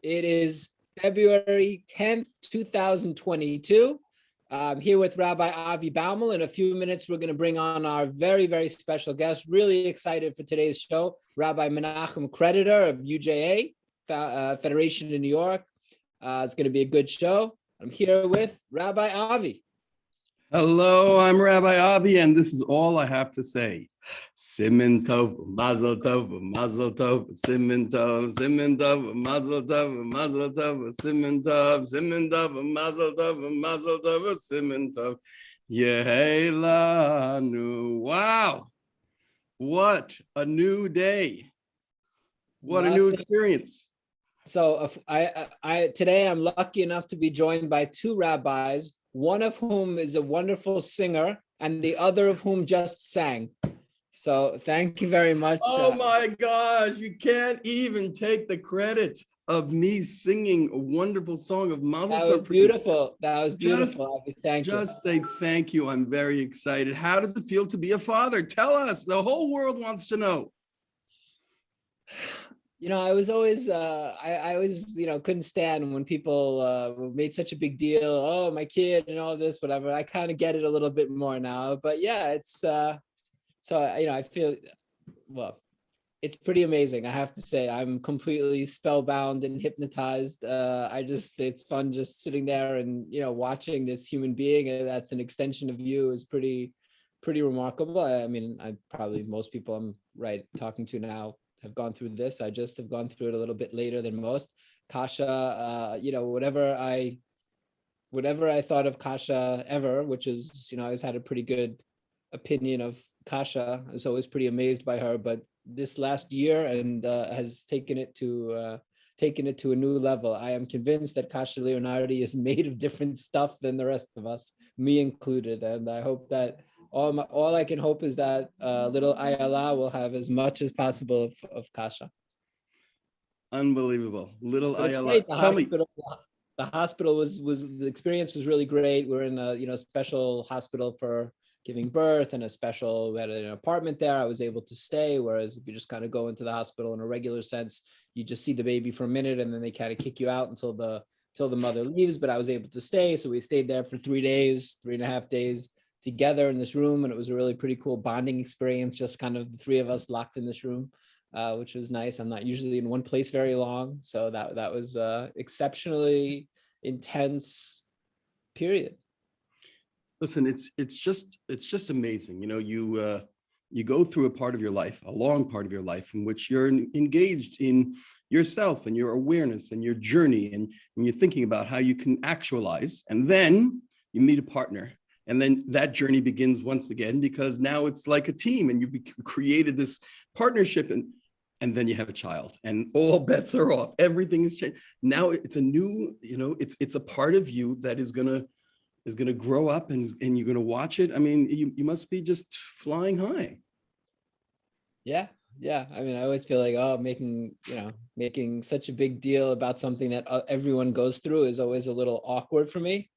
It is February 10th, 2022. I'm here with Rabbi Avi Baumel. In a few minutes, we're going to bring on our very, very special guest. Really excited for today's show, Rabbi Menachem Creditor of UJA, Federation in New York. It's going to be a good show. I'm here with Rabbi Avi. Hello, I'm Rabbi Avi, and this is all I have to say. Siman tov, mazel tov, mazel tov, siman tov, mazel tov, mazel tov, siman tov, mazel tov, mazel tov, siman tov. Yehelanu. Wow, what a new day! What a new experience. So today I'm lucky enough to be joined by two rabbis, one of whom is a wonderful singer and the other of whom just sang. So thank you very much. Oh my gosh, you can't even take the credit of me singing a wonderful song of Mazel Tov. That was beautiful. That was beautiful. Thank you. Just say thank you. I'm very excited. How does it feel to be a father? Tell us. The whole world wants to know. You know, I was always, I always, couldn't stand when people made such a big deal. Oh, my kid and all this, whatever. I kind of get it a little bit more now. But yeah, it's, I feel, well, it's pretty amazing. I have to say, I'm completely spellbound and hypnotized. It's fun just sitting there and, watching this human being that's an extension of you is pretty remarkable. I mean, most people I'm talking to now have gone through this. I just have gone through it a little bit later than most. Kasha, whatever I thought of Kasha ever, which is, I always had a pretty good opinion of Kasha. I was always pretty amazed by her, but this last year and has taken it to a new level. I am convinced that Kasha Leonardi is made of different stuff than the rest of us, me included, and I hope that all I can hope is that little Ayala will have as much as possible of Kasha. Unbelievable. Little Ayala. The hospital was the experience was really great. We're in a special hospital for giving birth and we had an apartment there. I was able to stay. Whereas if you just kind of go into the hospital in a regular sense, you just see the baby for a minute and then they kind of kick you out until the mother leaves. But I was able to stay. So we stayed there for 3.5 days together in this room. And it was a really pretty cool bonding experience. Just kind of the three of us locked in this room, which was nice. I'm not usually in one place very long. So that was exceptionally intense period. Listen, it's just amazing. You go through a part of your life, a long part of your life, in which you're engaged in yourself and your awareness and your journey, and you're thinking about how you can actualize, and then you meet a partner, and then that journey begins once again, because now it's like a team, and you've created this partnership, and then you have a child, and all bets are off. Everything is changed. Now it's a new, it's a part of you that is gonna grow up, and you're gonna watch it. I mean, you must be just flying high. Yeah. I mean, I always feel like, making such a big deal about something that everyone goes through is always a little awkward for me,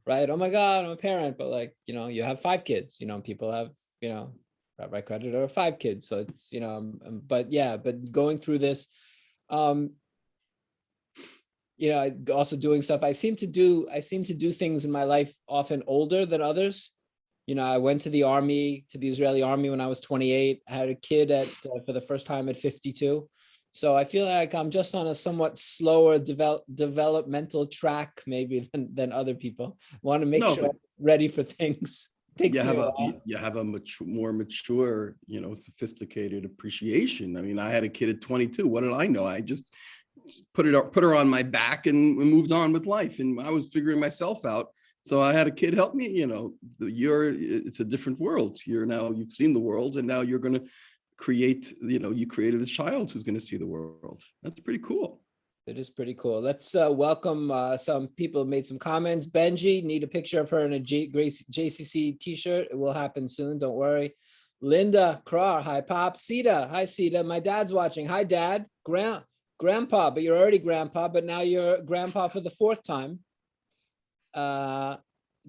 right? Oh my God, I'm a parent, but you have 5 kids. People have, Rabbi Creditor 5 kids, so it's but going through this, also doing stuff. I seem to do things in my life often older than others. I went to the Israeli army when I was 28. I had a kid for the first time at 52. So I feel like I'm just on a somewhat slower developmental track maybe than other people. Want to make sure I'm ready for things. You have a more mature, sophisticated appreciation. I mean, I had a kid at 22. What did I know? I just put her on my back and moved on with life, and I was figuring myself out. So I had a kid help me. It's a different world. You've seen the world, and now you're going to create. You created this child who's going to see the world. That's pretty cool. It is pretty cool. Let's welcome some people who made some comments. Benji, need a picture of her in a JCC t-shirt. It will happen soon. Don't worry. Linda Krar, hi Pop. Sita, hi Sita. My dad's watching. Hi Dad. Grandpa, but you're already grandpa, but now you're grandpa for the 4th time.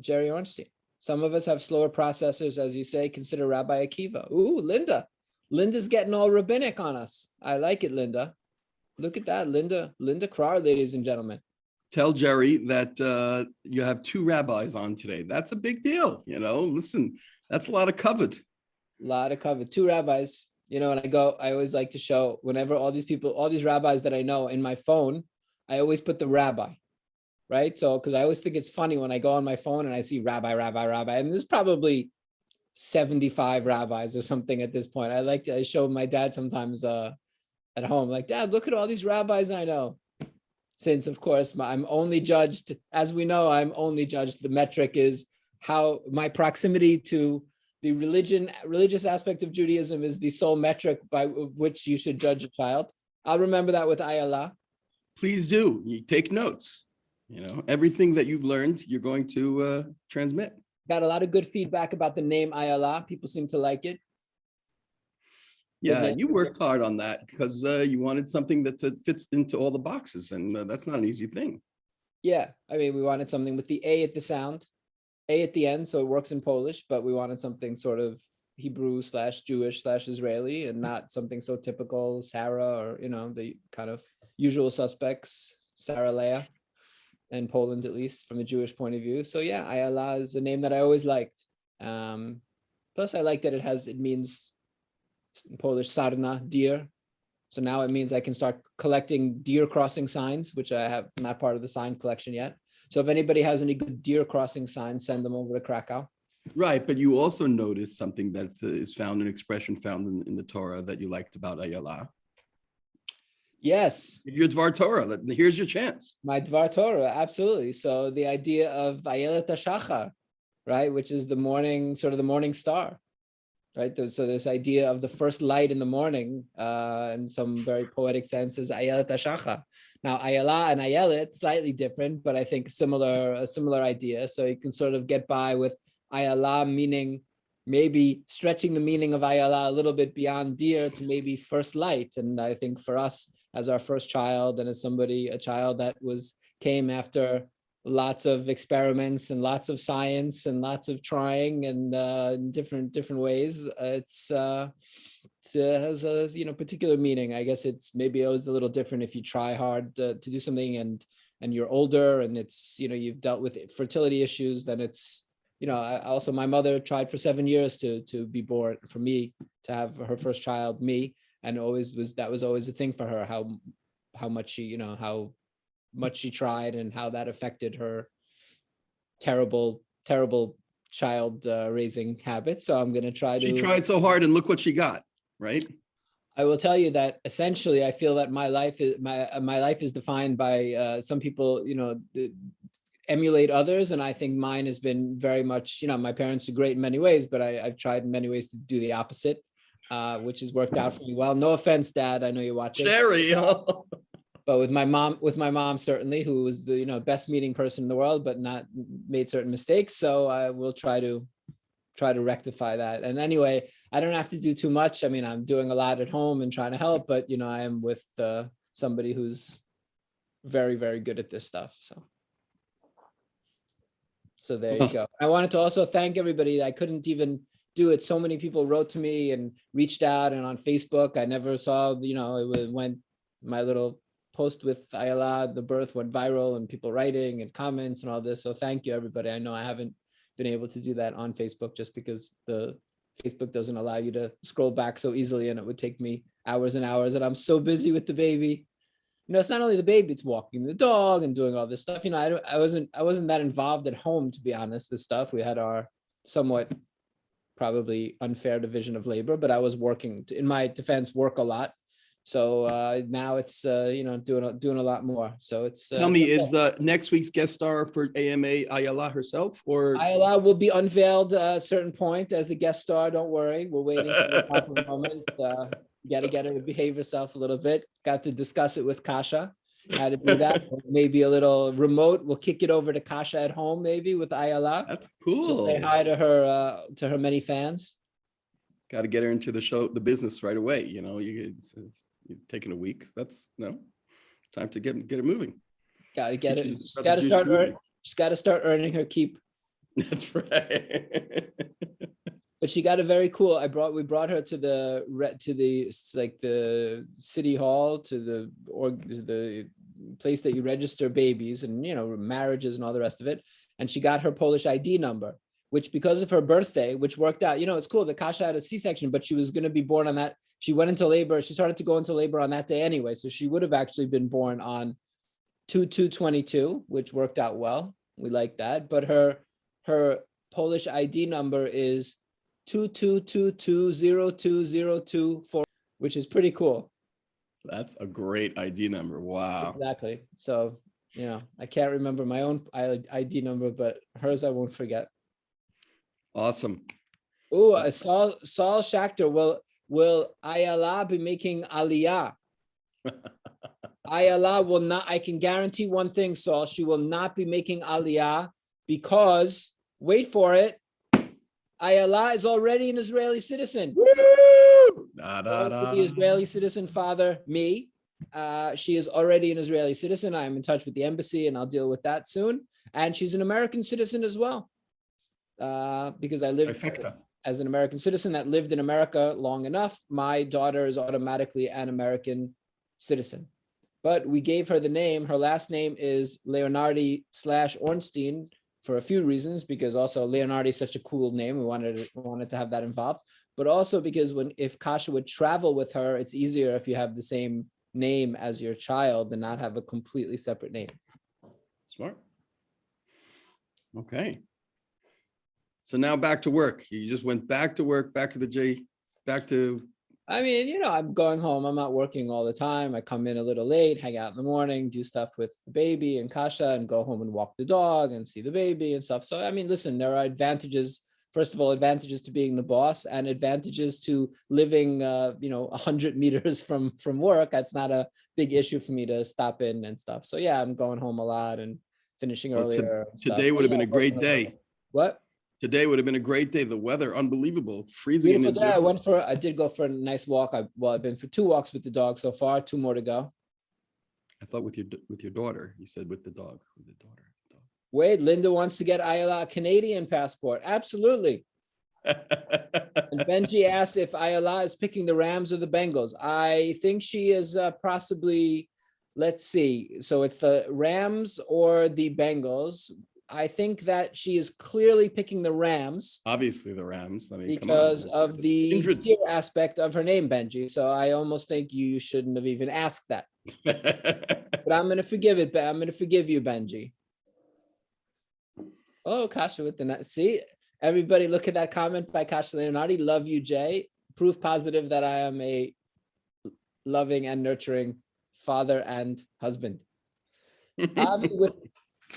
Jerry Ornstein. Some of us have slower processors, as you say. Consider Rabbi Akiva. Ooh, Linda. Linda's getting all rabbinic on us. I like it, Linda. Look at that, Linda Krar, ladies and gentlemen. Tell Jerry that you have 2 rabbis on today. That's a big deal. Listen, that's a lot of covered. A lot of cover. 2 rabbis. When I go, I always like to show whenever all these rabbis that I know in my phone, I always put the rabbi, right? So, because I always think it's funny when I go on my phone and I see rabbi, and there's probably 75 rabbis or something at this point. I show my dad sometimes at home, like, Dad, look at all these rabbis I know. Since, of course, I'm only judged, as we know, the metric is how my proximity to the religious aspect of Judaism is the sole metric by which you should judge a child. I'll remember that with ayala. Please do. You take notes. Everything that you've learned, you're going to transmit. Got a lot of good feedback about the name ayala. People seem to like it. Yeah, you worked hard on that because you wanted something that fits into all the boxes, and that's not an easy thing. Yeah, I mean, we wanted something with the A at the sound, A at the end, so it works in Polish, but we wanted something sort of Hebrew/Jewish/Israeli and not something so typical, Sarah, or, the kind of usual suspects, Sarah Leah, in Poland, at least from a Jewish point of view. So yeah, Ayala is a name that I always liked. Plus I like that it means in Polish sarna, deer. So now it means I can start collecting deer crossing signs, which I have not part of the sign collection yet. So if anybody has any good deer crossing signs, send them over to Krakow. Right, but you also noticed something that is found, an expression found in the Torah that you liked about Ayala. Yes. Your Dvar Torah, here's your chance. My Dvar Torah, absolutely. So the idea of Ayelet HaShachar, right, which is the morning, sort of the morning star, right? So this idea of the first light in the morning, in some very poetic sense, is Ayelet HaShachar. Now, Ayala and Ayelet, slightly different, but I think a similar idea. So you can sort of get by with Ayala meaning maybe stretching the meaning of Ayala a little bit beyond deer to maybe first light. And I think for us, as our first child and as a child that came after lots of experiments and lots of science and lots of trying and in different ways, it has a particular meaning. I guess it's maybe always a little different if you try hard to do something and you're older and it's you've dealt with fertility issues. Then it's also my mother tried for 7 years to be born, for me to have her first child, me. And that was always a thing for her, how much she tried and how that affected her terrible child raising habits. So I'm going to try to. She tried so hard and look what she got, right? I will tell you that essentially I feel that my life is defined by some people, emulate others. And I think mine has been very much, my parents are great in many ways, but I've tried in many ways to do the opposite. Which has worked out for me well. No offense, Dad. I know you're watching. Jerry. But with my mom certainly, who was the best meeting person in the world, but not made certain mistakes. So I will try to rectify that. And anyway, I don't have to do too much. I mean, I'm doing a lot at home and trying to help, but I am with somebody who's very, very good at this stuff. So there you go. I wanted to also thank everybody. I couldn't even do it. So many people wrote to me and reached out, and on Facebook, I never saw, my little post with Ayala, the birth went viral and people writing and comments and all this. So thank you, everybody. I know I haven't been able to do that on Facebook just because the Facebook doesn't allow you to scroll back so easily, and it would take me hours and hours, and I'm so busy with the baby. It's not only the baby, it's walking the dog and doing all this stuff. I wasn't that involved at home, to be honest, with stuff. We had our somewhat probably unfair division of labor, but I was working, in my defense, work a lot. So now it's doing a lot more. So it's tell me, is next week's guest star for AMA Ayala herself, or Ayala will be unveiled at a certain point as the guest star? Don't worry, we're waiting for the proper moment. Got to get her to behave herself a little bit. Got to discuss it with Kasha, how to do that. Maybe a little remote. We'll kick it over to Kasha at home, maybe with Ayala. That's cool. She'll say hi to her many fans. Got to get her into the business right away. You're taking a week. That's time to get it moving. Got to get it. She's got to start. She's got to start earning her keep. That's right. but she got a very cool. We brought her to the city hall, to the place that you register babies and marriages and all the rest of it. And she got her Polish ID number, which because of her birthday, which worked out. It's cool. The Kasha had a C-section, but she was going to be born on that. She went into labor. She started to go into labor on that day anyway, so she would have actually been born on 2/2/22, which worked out well. We like that. But her Polish ID number is 222202024, which is pretty cool. That's a great ID number. Wow. Exactly. So, I can't remember my own ID number, but hers I won't forget. Awesome. Oh, Saul Schachter, will Ayala be making aliyah? Ayala will not. I can guarantee one thing, Saul. She will not be making aliyah because, wait for it, Ayala is already an Israeli citizen. Woo! The Israeli citizen father, me. She is already an Israeli citizen. I am in touch with the embassy, and I'll deal with that soon. And she's an American citizen as well, because I lived as an American citizen that lived in America long enough. My daughter is automatically an American citizen. But we gave her the name. Her last name is Leonardi/Ornstein for a few reasons, because also Leonardi is such a cool name. We wanted to have that involved, but also because if Kasha would travel with her, it's easier if you have the same name as your child and not have a completely separate name. Smart. Okay. So now back to work. You just went back to work, back to I'm going home. I'm not working all the time. I come in a little late, hang out in the morning, do stuff with the baby and Kasha, and go home and walk the dog and see the baby and stuff. So, listen, there are advantages. First of all, advantages to being the boss, and advantages to living, 100 meters from work. That's not a big issue for me to stop in and stuff. So yeah, I'm going home a lot and finishing earlier. Today would have been a great day. What? Today would have been a great day. The weather, unbelievable, freezing. Beautiful day. I did go for a nice walk. I've been for 2 walks with the dog so far, 2 more to go. I thought with your daughter. You said with the dog. With the daughter. Wade, Linda wants to get Ayala a Canadian passport. Absolutely. And Benji asks if Ayala is picking the Rams or the Bengals. I think she is possibly, let's see. So it's the Rams or the Bengals. I think that she is clearly picking the Rams. Obviously the Rams. Because of the tier aspect of her name, Benji. So I almost think you shouldn't have even asked that. But I'm going to forgive it. I'm going to forgive you, Benji. Oh, Kasha with the see, everybody look at that comment by Kasha Leonardi. Love you, Jay. Proof positive that I am a loving and nurturing father and husband. Avi,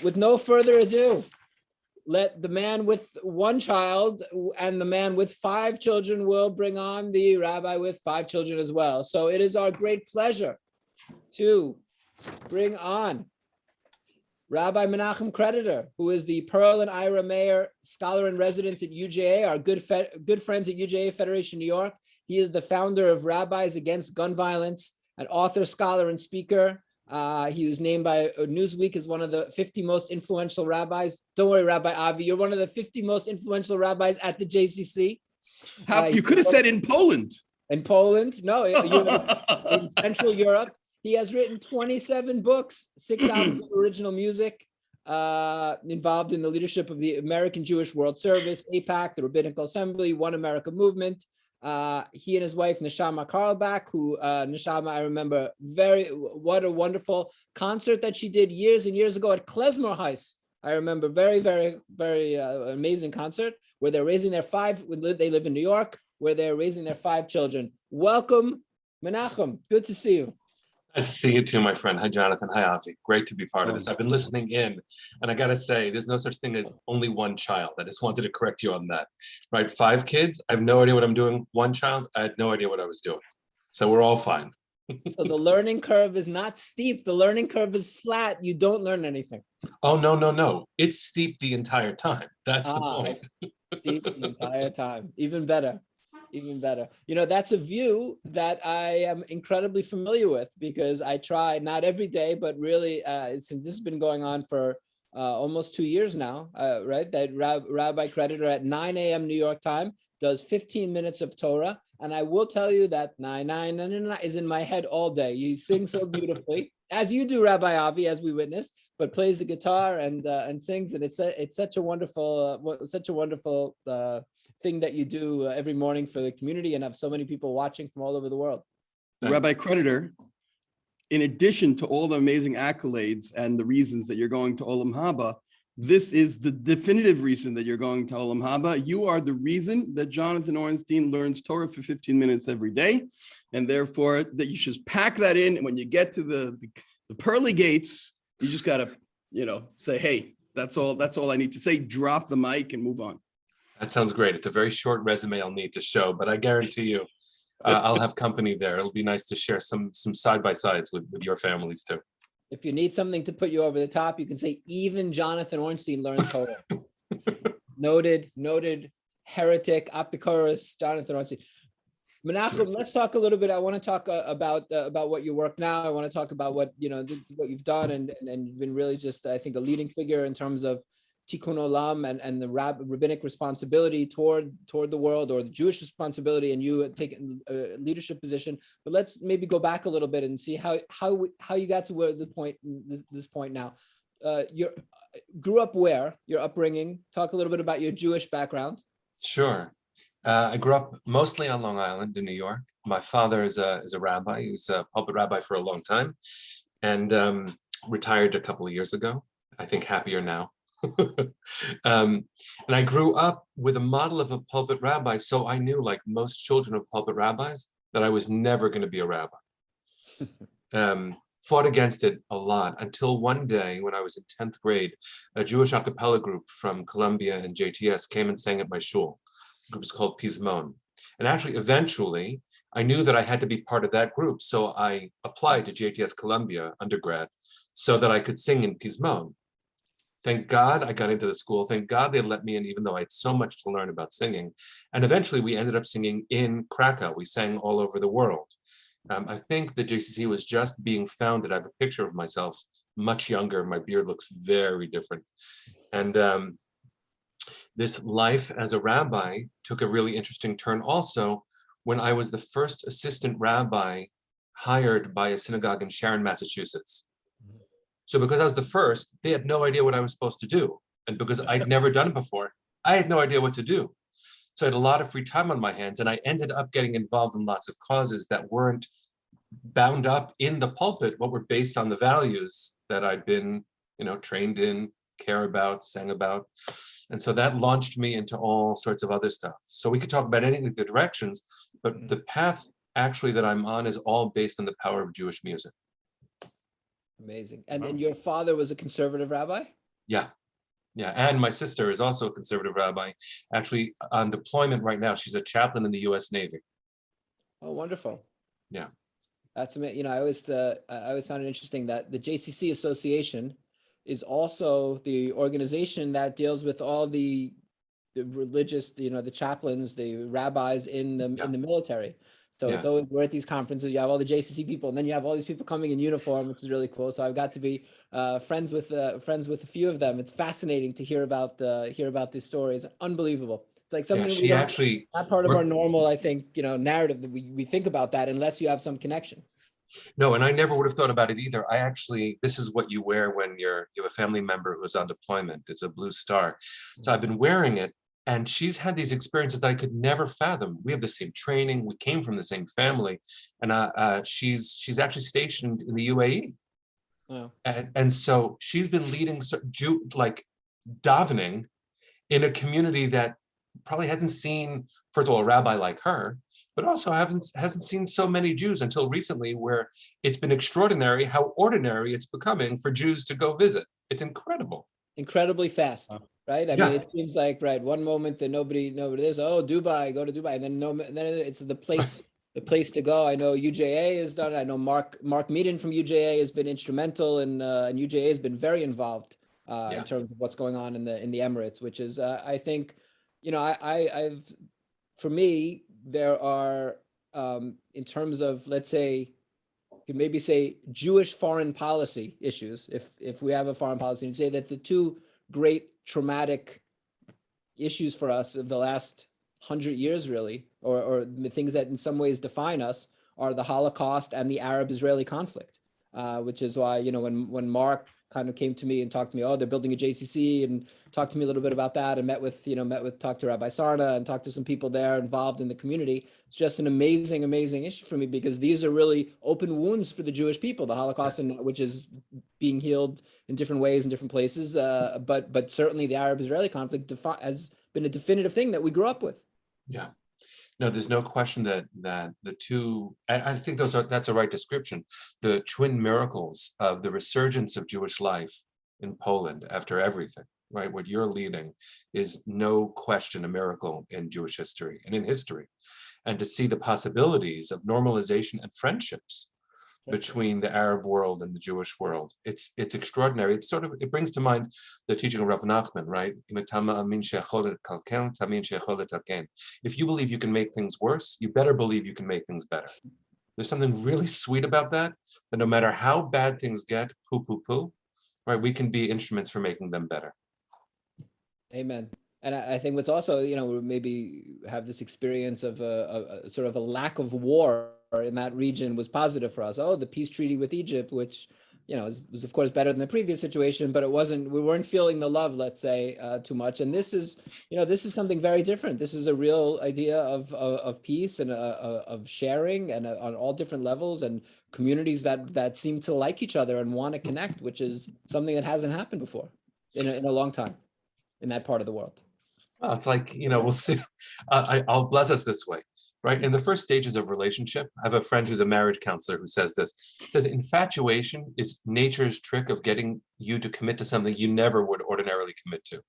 with no further ado, let the man with 1 child and the man with 5 children will bring on the rabbi with 5 children as well. So it is our great pleasure to bring on Rabbi Menachem Creditor, who is the Pearl and Ira Mayer Scholar in Residence at UJA, our good friends at UJA Federation New York. He is the founder of Rabbis Against Gun Violence, an author, scholar, and speaker. He was named by Newsweek as one of the 50 most influential rabbis. Don't worry, Rabbi Avi, you're one of the 50 most influential rabbis at the JCC. You could have said in Poland. In Poland? No, in Central Europe. He has written 27 books, 6 albums of original music, involved in the leadership of the American Jewish World Service, AIPAC, the Rabbinical Assembly, One America Movement. He and his wife, Neshama Carlbach, who Neshama, I remember what a wonderful concert that she did years and years ago at Klezmer House. I remember very, very, very amazing concert where they're raising their 5, they live in New York, where they're raising their 5 children. Welcome, Menachem. Good to see you. Nice to see you too, my friend. Hi, Jonathan. Hi, Avi. Great to be part of this. I've been listening in, and I got to say, there's no such thing as only 1 child. I just wanted to correct you on that. Right? 5 kids. I have no idea what I'm doing. 1 child. I had no idea what I was doing. So we're all fine. So the learning curve is not steep. The learning curve is flat. You don't learn anything. Oh, no. It's steep the entire time. That's the point. Steep the entire time. Even better. That's a view that I am incredibly familiar with, because I try, not every day, but really, this has been going on for almost 2 years now, right? That Rabbi Creditor at 9 a.m. New York time does 15 minutes of Torah. And I will tell you that 9 is in my head all day. You sing so beautifully, as you do, Rabbi Avi, as we witnessed, but plays the guitar and sings. And it's such a wonderful, thing that you do every morning for the community and have so many people watching from all over the world. Rabbi Creditor, in addition to all the amazing accolades and the reasons that you're going to Olam Haba, this is the definitive reason that you're going to Olam Haba. You are the reason that Jonathan Ornstein learns Torah for 15 minutes every day. And therefore that you should pack that in. And when you get to the pearly gates, you just got to, say, hey, that's all I need to say. Drop the mic and move on. That sounds great. It's a very short resume I'll need to show, but I guarantee you, I'll have company there. It'll be nice to share some side-by-sides with your families too. If you need something to put you over the top, you can say even Jonathan Ornstein learned Torah. Noted heretic, Apikoros, Jonathan Ornstein. Menachem, let's talk a little bit. I want to talk about what you work now. I want to talk about what what you've done and you've been really just, I think, a leading figure in terms of Tikkun Olam and the rabbinic responsibility toward the world, or the Jewish responsibility, and you taking a leadership position. But let's maybe go back a little bit and see how you got to this point now. You grew up where? Your upbringing. Talk a little bit about your Jewish background. Sure. I grew up mostly on Long Island in New York. My father is a rabbi. He was a pulpit rabbi for a long time, and retired a couple of years ago. I think happier now. And I grew up with a model of a pulpit rabbi, so I knew, like most children of pulpit rabbis, that I was never going to be a rabbi. Fought against it a lot until one day when I was in 10th grade, a Jewish a cappella group from Columbia and JTS came and sang at my shul. The group was called Pizmon. And actually, eventually, I knew that I had to be part of that group, so I applied to JTS Columbia undergrad so that I could sing in Pizmon. Thank God I got into the school. Thank God they let me in, even though I had so much to learn about singing. And eventually we ended up singing in Krakow. We sang all over the world. I think the JCC was just being founded. I have a picture of myself, much younger. My beard looks very different. And this life as a rabbi took a really interesting turn also when I was the first assistant rabbi hired by a synagogue in Sharon, Massachusetts. So because I was the first, they had no idea what I was supposed to do. And because I'd never done it before, I had no idea what to do. So I had a lot of free time on my hands, and I ended up getting involved in lots of causes that weren't bound up in the pulpit, but were based on the values that I'd been, trained in, care about, sang about. And so that launched me into all sorts of other stuff. So we could talk about any of the directions, but the path actually that I'm on is all based on the power of Jewish music. Amazing. And your father was a conservative rabbi? Yeah. And my sister is also a conservative rabbi, actually on deployment right now. She's a chaplain in the U.S. Navy. Oh, wonderful. Yeah. That's amazing. I always found it interesting that the JCC Association is also the organization that deals with all the religious, the chaplains, the rabbis in the military. So it's always, we're at these conferences, you have all the JCC people, and then you have all these people coming in uniform, which is really cool. So I've got to be friends with a few of them. It's fascinating to hear about these stories. Unbelievable. It's like something not part of our normal, I think, narrative that we think about that unless you have some connection. No, and I never would have thought about it either. This is what you wear when you have a family member who's on deployment. It's a blue star. So I've been wearing it. And she's had these experiences that I could never fathom. We have the same training. We came from the same family. And she's actually stationed in the UAE. Wow. And so she's been leading davening in a community that probably hasn't seen, first of all, a rabbi like her, but also hasn't seen so many Jews until recently, where it's been extraordinary how ordinary it's becoming for Jews to go visit. It's incredible. Incredibly fast. Right. I mean, it seems like, one moment that nobody is, Dubai, go to Dubai. And then it's the place to go. I know UJA has done it. I know Mark Meaden from UJA has been instrumental, and UJA has been very involved in terms of what's going on in the Emirates, which is, I think, for me, there are, in terms of, let's say, you could maybe say Jewish foreign policy issues, if we have a foreign policy, and say that the two great traumatic issues for us of the last 100 years, really, or the things that in some ways define us are the Holocaust and the Arab-Israeli conflict, which is why, when Mark kind of came to me and talked to me, oh, they're building a JCC, and talked to me a little bit about that, and talked to Rabbi Sarna and talked to some people there involved in the community. It's just an amazing, amazing issue for me, because these are really open wounds for the Jewish people, the Holocaust, Yes. and which is being healed in different ways in different places. But certainly the Arab-Israeli conflict has been a definitive thing that we grew up with. Yeah. No, there's no question that the two, I think that's a right description. The twin miracles of the resurgence of Jewish life in Poland after everything, right? What you're leading is no question a miracle in Jewish history and in history. And to see the possibilities of normalization and friendships between the Arab world and the Jewish world, it's extraordinary. It brings to mind the teaching of Rav Nachman, right? If you believe you can make things worse, you better believe you can make things better. There's something really sweet about that no matter how bad things get, right, we can be instruments for making them better. Amen. And I think what's also, we maybe have this experience of a sort of a lack of war in that region was positive for us. Oh, the peace treaty with Egypt, which, was of course better than the previous situation, but we weren't feeling the love, let's say, too much. And this is something very different. This is a real idea of peace and of sharing, and on all different levels, and communities that seem to like each other and want to connect, which is something that hasn't happened before in a long time in that part of the world. Well, it's like, we'll see. I'll bless us this way, right? In the first stages of relationship, I have a friend who's a marriage counselor who says this. He says, infatuation is nature's trick of getting you to commit to something you never would ordinarily commit to,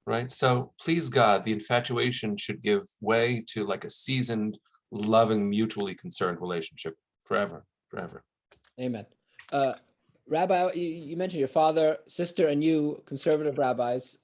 right? So please God, the infatuation should give way to like a seasoned, loving, mutually concerned relationship forever. Amen. Rabbi, you mentioned your father, sister, and you, conservative rabbis.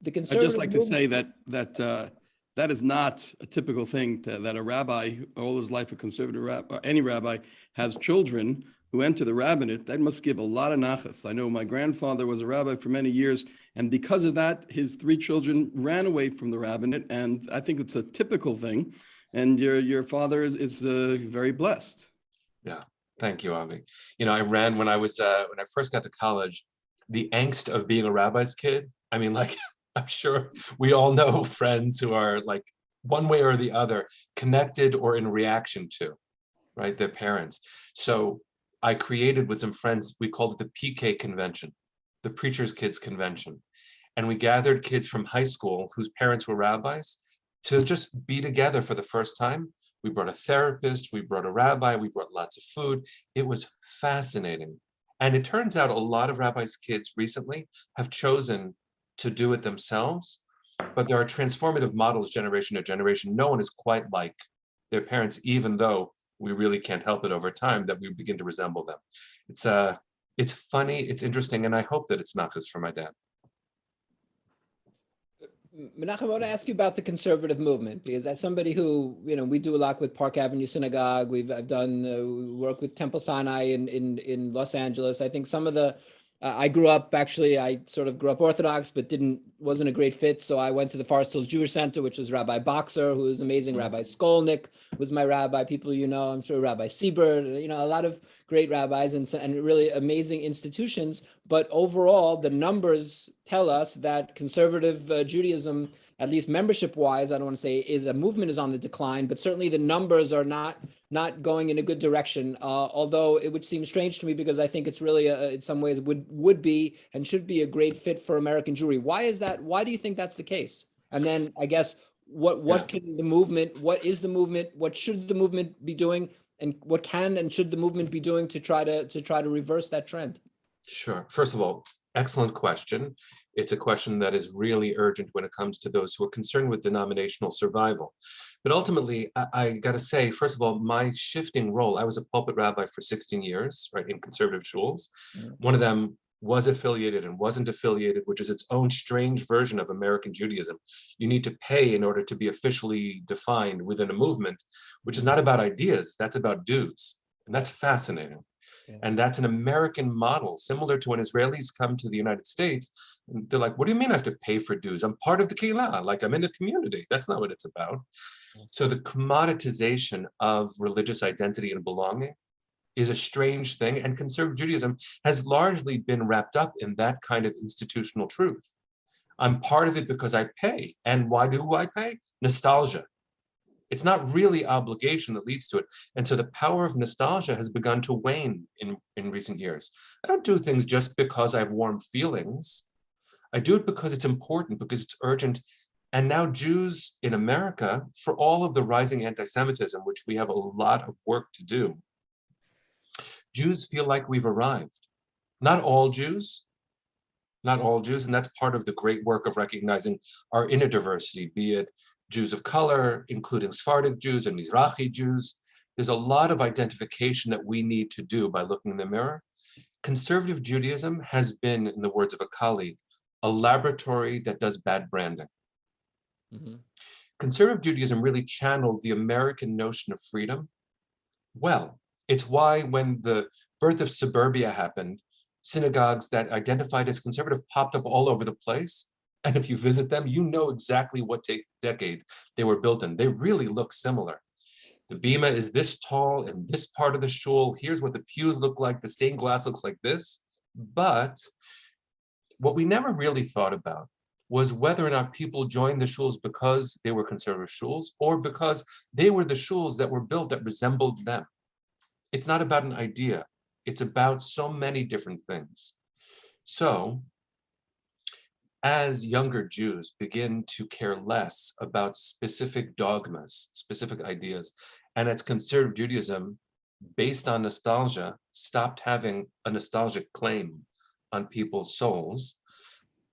The conservative I'd just like to say that is not a typical thing that a rabbi, all his life a conservative rabbi, any rabbi, has children who enter the rabbinate. That must give a lot of nachas. I know my grandfather was a rabbi for many years, and because of that, his 3 children ran away from the rabbinate, and I think it's a typical thing. And your father is very blessed. Yeah, thank you, Avi. I ran when I first got to college, the angst of being a rabbi's kid. I mean, like, I'm sure we all know friends who are like one way or the other connected or in reaction to, right, their parents. So I created with some friends, we called it the PK convention, the Preacher's Kids Convention. And we gathered kids from high school whose parents were rabbis to just be together for the first time. We brought a therapist, we brought a rabbi, we brought lots of food. It was fascinating. And it turns out a lot of rabbis' kids recently have chosen to do it themselves, but there are transformative models generation to generation. No one is quite like their parents, even though we really can't help it over time that we begin to resemble them. It's funny, it's interesting, and I hope that it's not just for my dad. Menachem, I want to ask you about the conservative movement, because as somebody who, we do a lot with Park Avenue Synagogue. I've done work with Temple Sinai in Los Angeles. I think some of the I grew up, actually, I sort of grew up Orthodox, but wasn't a great fit. So I went to the Forest Hills Jewish Center, which was Rabbi Boxer, who was amazing. Rabbi Skolnick was my rabbi. People, I'm sure Rabbi Siebert, a lot of great rabbis and really amazing institutions. But overall, the numbers tell us that conservative Judaism, at least membership-wise, I don't want to say is a movement is on the decline, but certainly the numbers are not going in a good direction. Although it would seem strange to me, because I think it's really in some ways would be and should be a great fit for American Jewry. Why is that? Why do you think that's the case? And then I guess what can the movement? What is the movement? What should the movement be doing? And what can and should the movement be doing to try to reverse that trend? Sure. First of all, excellent question. It's a question that is really urgent when it comes to those who are concerned with denominational survival. But ultimately, I got to say, first of all, my shifting role, I was a pulpit rabbi for 16 years, right, in conservative shuls. Mm-hmm. One of them was affiliated and wasn't affiliated, which is its own strange version of American Judaism. You need to pay in order to be officially defined within a movement, which is not about ideas, that's about dues. And that's fascinating. Yeah. And that's an American model, similar to when Israelis come to the United States. And they're like, what do you mean I have to pay for dues? I'm part of the keilah, like I'm in the community. That's not what it's about. So the commoditization of religious identity and belonging is a strange thing. And conservative Judaism has largely been wrapped up in that kind of institutional truth. I'm part of it because I pay. And why do I pay? Nostalgia. It's not really obligation that leads to it. And so the power of nostalgia has begun to wane in recent years. I don't do things just because I have warm feelings. I do it because it's important, because it's urgent. And now Jews in America, for all of the rising anti-Semitism, which we have a lot of work to do, Jews feel like we've arrived. Not all Jews, and that's part of the great work of recognizing our inner diversity, be it Jews of color, including Sephardic Jews and Mizrahi Jews. There's a lot of identification that we need to do by looking in the mirror. Conservative Judaism has been, in the words of a colleague, a laboratory that does bad branding. Mm-hmm. Conservative Judaism really channeled the American notion of freedom. Well, it's why when the birth of suburbia happened, synagogues that identified as conservative popped up all over the place. And if you visit them, you know exactly what decade they were built in. They really look similar. The bima is this tall in this part of the shul. Here's what the pews look like. The stained glass looks like this. But what we never really thought about was whether or not people joined the shuls because they were conservative shuls or because they were the shuls that were built that resembled them. It's not about an idea. It's about so many different things. So, as younger Jews begin to care less about specific dogmas, specific ideas, and as conservative Judaism, based on nostalgia, stopped having a nostalgic claim on people's souls,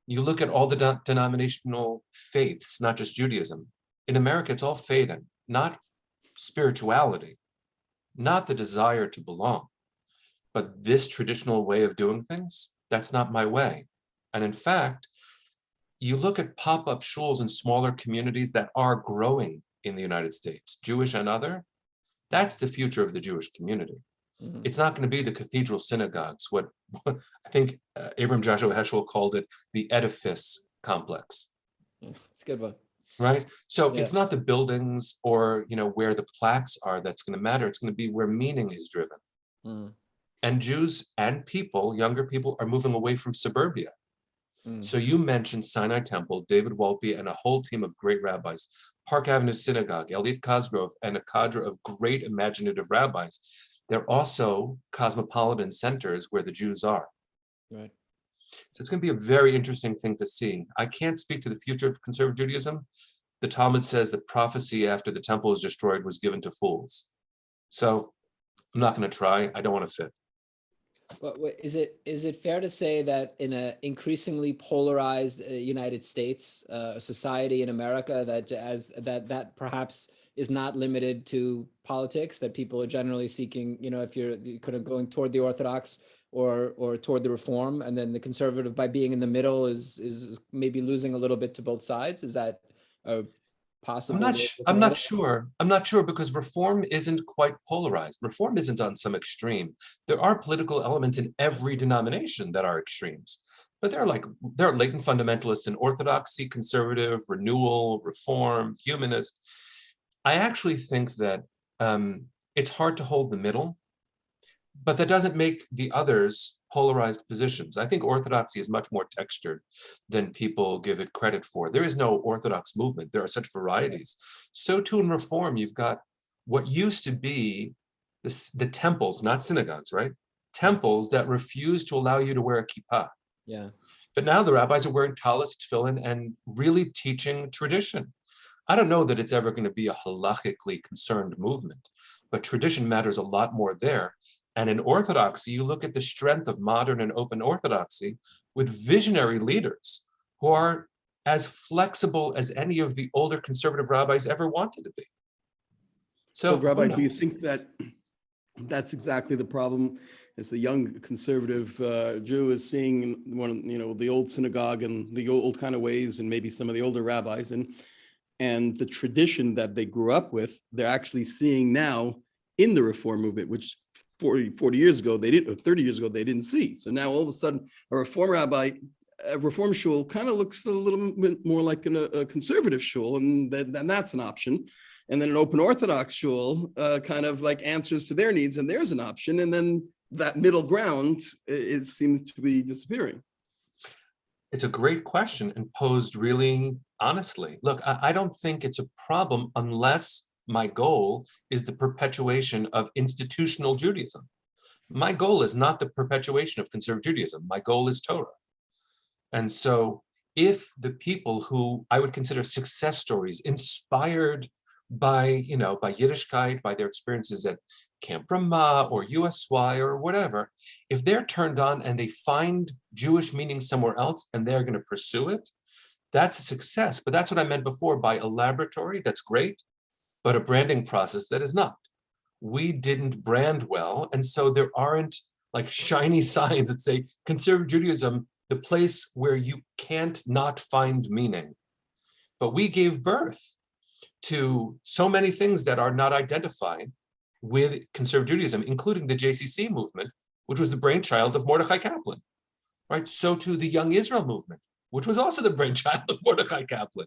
you look at all the denominational faiths, not just Judaism. In America, it's all fading, not spirituality, not the desire to belong, but this traditional way of doing things, that's not my way. And in fact, you look at pop-up shuls in smaller communities that are growing in the United States, Jewish and other, that's the future of the Jewish community. Mm-hmm. It's not going to be the cathedral synagogues, what I think Abram Joshua Heschel called it, the edifice complex. It's a good one. Right? So it's not the buildings or where the plaques are that's going to matter. It's going to be where meaning is driven. Mm. And Jews and people, younger people, are moving away from suburbia. So you mentioned Sinai Temple, David Wolpe, and a whole team of great rabbis, Park Avenue Synagogue, Elliot Cosgrove, and a cadre of great imaginative rabbis. They're also cosmopolitan centers where the Jews are. Right. So it's going to be a very interesting thing to see. I can't speak to the future of conservative Judaism. The Talmud says that prophecy after the temple was destroyed was given to fools. So I'm not going to try. I don't want to fit. But is it fair to say that in an increasingly polarized United States, society in America, that perhaps is not limited to politics, that people are generally seeking, if you're kind of going toward the orthodox or toward the reform, and then the conservative by being in the middle is maybe losing a little bit to both sides? Is that possible? I'm not sure. I'm not sure because reform isn't quite polarized. Reform isn't on some extreme. There are political elements in every denomination that are extremes, but there are latent fundamentalists in orthodoxy, conservative, renewal, reform, humanist. I actually think that it's hard to hold the middle, but that doesn't make the others polarized positions. I think orthodoxy is much more textured than people give it credit for. There is no orthodox movement. There are such varieties. So too in reform, you've got what used to be the temples, not synagogues, right? Temples that refuse to allow you to wear a kippah. Yeah. But now the rabbis are wearing talis, tefillin, and really teaching tradition. I don't know that it's ever going to be a halachically concerned movement, but tradition matters a lot more there. And in orthodoxy, you look at the strength of modern and open orthodoxy with visionary leaders who are as flexible as any of the older conservative rabbis ever wanted to be. So, Rabbi, do you think that that's exactly the problem? As the young conservative Jew is seeing the old synagogue and the old kind of ways, and maybe some of the older rabbis, and the tradition that they grew up with, they're actually seeing now in the reform movement, which 40 years ago, they didn't, or 30 years ago, they didn't see. So now all of a sudden, a Reform rabbi, a Reform shul kind of looks a little bit more like a conservative shul, and then that's an option. And then an open Orthodox shul kind of like answers to their needs, and there's an option. And then that middle ground, it seems to be disappearing. It's a great question and posed really honestly. Look, I don't think it's a problem unless my goal is the perpetuation of institutional Judaism. My goal is not the perpetuation of conservative Judaism. My goal is Torah. And so if the people who I would consider success stories, inspired by Yiddishkeit, by their experiences at Camp Ramah or USY or whatever, if they're turned on and they find Jewish meaning somewhere else and they're going to pursue it, that's a success. But that's what I meant before by a laboratory, that's great, but a branding process that is not. We didn't brand well, and so there aren't like shiny signs that say conservative Judaism, the place where you can't not find meaning. But we gave birth to so many things that are not identified with conservative Judaism, including the JCC movement, which was the brainchild of Mordechai Kaplan, right? So to the Young Israel movement, which was also the brainchild of Mordechai Kaplan.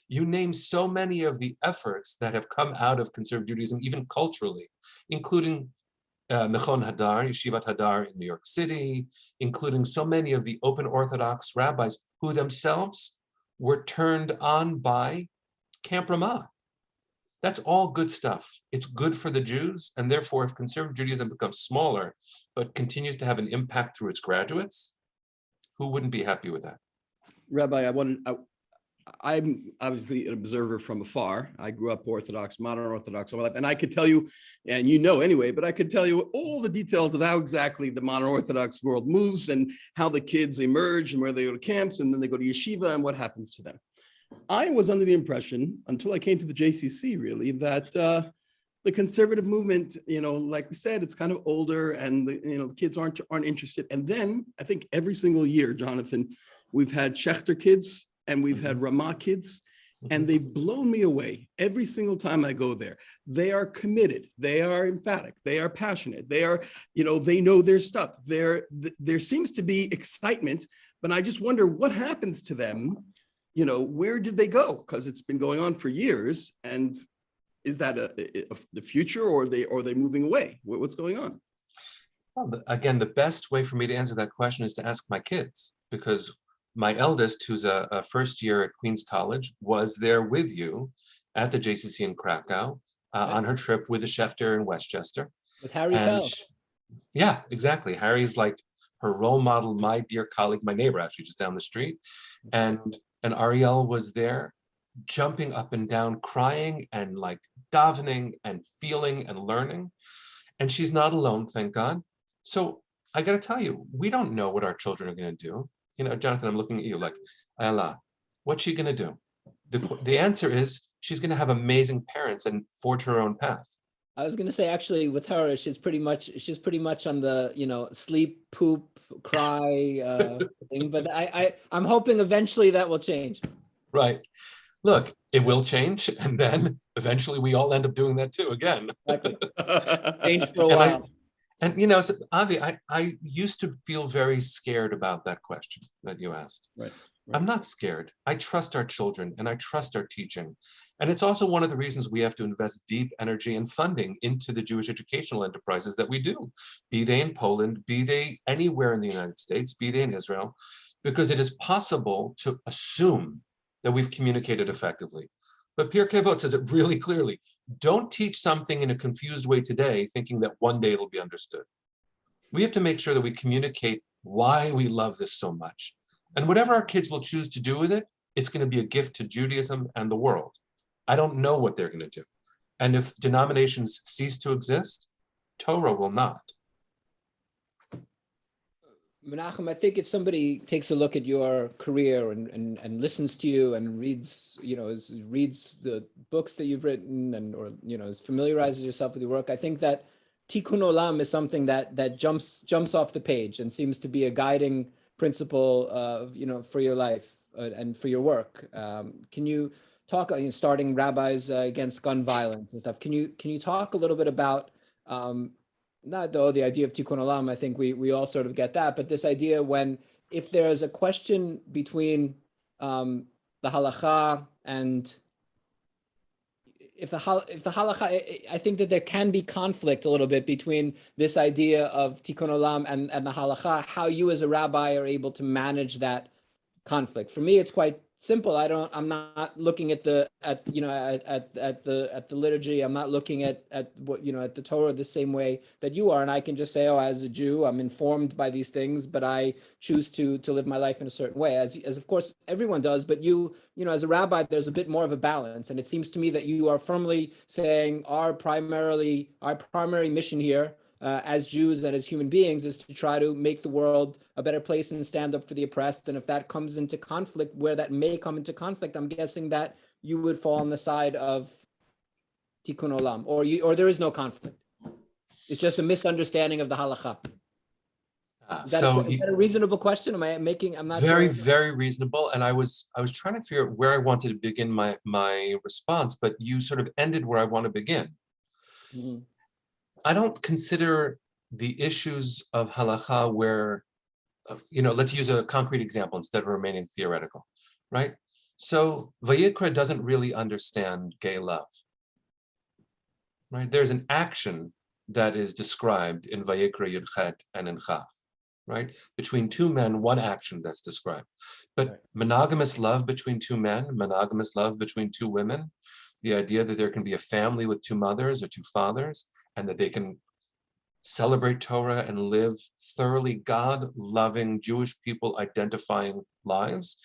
You name so many of the efforts that have come out of conservative Judaism, even culturally, including Mechon Hadar, Yeshivat Hadar in New York City, including so many of the open Orthodox rabbis who themselves were turned on by Camp Ramah. That's all good stuff. It's good for the Jews, and therefore if conservative Judaism becomes smaller, but continues to have an impact through its graduates, who wouldn't be happy with that? Rabbi, I'm obviously an observer from afar. I grew up Orthodox, modern Orthodox all my life, and I could tell you, and you know anyway, but I could tell you all the details of how exactly the modern Orthodox world moves and how the kids emerge and where they go to camps and then they go to yeshiva and what happens to them. I was under the impression, until I came to the JCC really, that the conservative movement, like we said, it's kind of older and the kids aren't interested. And then I think every single year, Jonathan, we've had Schechter kids and we've had Ramah kids, and they've blown me away every single time I go there. They are committed, they are emphatic, they are passionate, they are, they know their stuff. There seems to be excitement, but I just wonder what happens to them. Where did they go? Because it's been going on for years, and is that the future, or are they moving away? What's going on? Well, again, the best way for me to answer that question is to ask my kids, because my eldest, who's a first year at Queens College, was there with you at the JCC in Krakow on her trip with the Schechter in Westchester. With Harry Pell. Yeah, exactly. Harry's like her role model, my dear colleague, my neighbor, actually, just down the street. And Ariel was there, jumping up and down, crying and like davening and feeling and learning. And she's not alone, thank God. So I got to tell you, we don't know what our children are going to do. Jonathan, I'm looking at you like, Allah, what's she going to do? The answer is she's going to have amazing parents and forge her own path. I was going to say, actually, with her, she's pretty much on the, sleep, poop, cry thing. But I'm hoping eventually that will change. Right. Look, it will change. And then eventually we all end up doing that too, again. Exactly. Change for a while. So, Avi, I used to feel very scared about that question that you asked. Right. I'm not scared. I trust our children and I trust our teaching. And it's also one of the reasons we have to invest deep energy and funding into the Jewish educational enterprises that we do, be they in Poland, be they anywhere in the United States, be they in Israel, because it is possible to assume that we've communicated effectively. But Pierre Kevot says it really clearly. Don't teach something in a confused way today, thinking that one day it'll be understood. We have to make sure that we communicate why we love this so much. And whatever our kids will choose to do with it, it's going to be a gift to Judaism and the world. I don't know what they're going to do. And if denominations cease to exist, Torah will not. Menachem, I think if somebody takes a look at your career and listens to you and reads the books that you've written or familiarizes yourself with your work, I think that Tikkun Olam is something that jumps off the page and seems to be a guiding principle for your life and for your work. Can you talk, starting rabbis against gun violence and stuff? Can you talk a little bit about not though the idea of Tikkun Olam, I think we all sort of get that, but this idea when, if there's a question between the halacha and if the halacha, I think that there can be conflict a little bit between this idea of Tikkun Olam and the halacha, how you as a rabbi are able to manage that conflict. For me, it's quite simple. I'm not looking at the liturgy. I'm not looking at what, at the Torah the same way that you are. And I can just say, oh, as a Jew, I'm informed by these things, but I choose to live my life in a certain way, as of course everyone does. But you as a rabbi, there's a bit more of a balance. And it seems to me that you are firmly saying our primary mission here, as Jews and as human beings, is to try to make the world a better place and stand up for the oppressed. And if that comes into conflict, where that may come into conflict, I'm guessing that you would fall on the side of Tikkun Olam, or there is no conflict. It's just a misunderstanding of the halacha. Is that a reasonable question? I'm not very, sure. very reasonable. And I was trying to figure out where I wanted to begin my response, but you sort of ended where I want to begin. Mm-hmm. I don't consider the issues of halacha where, let's use a concrete example instead of remaining theoretical, right? So Vayikra doesn't really understand gay love, right? There's an action that is described in Vayikra Yudchet and in Chaf, right? Between two men, one action that's described. But monogamous love between two men, monogamous love between two women, the idea that there can be a family with two mothers or two fathers, and that they can celebrate Torah and live thoroughly God-loving Jewish people identifying lives.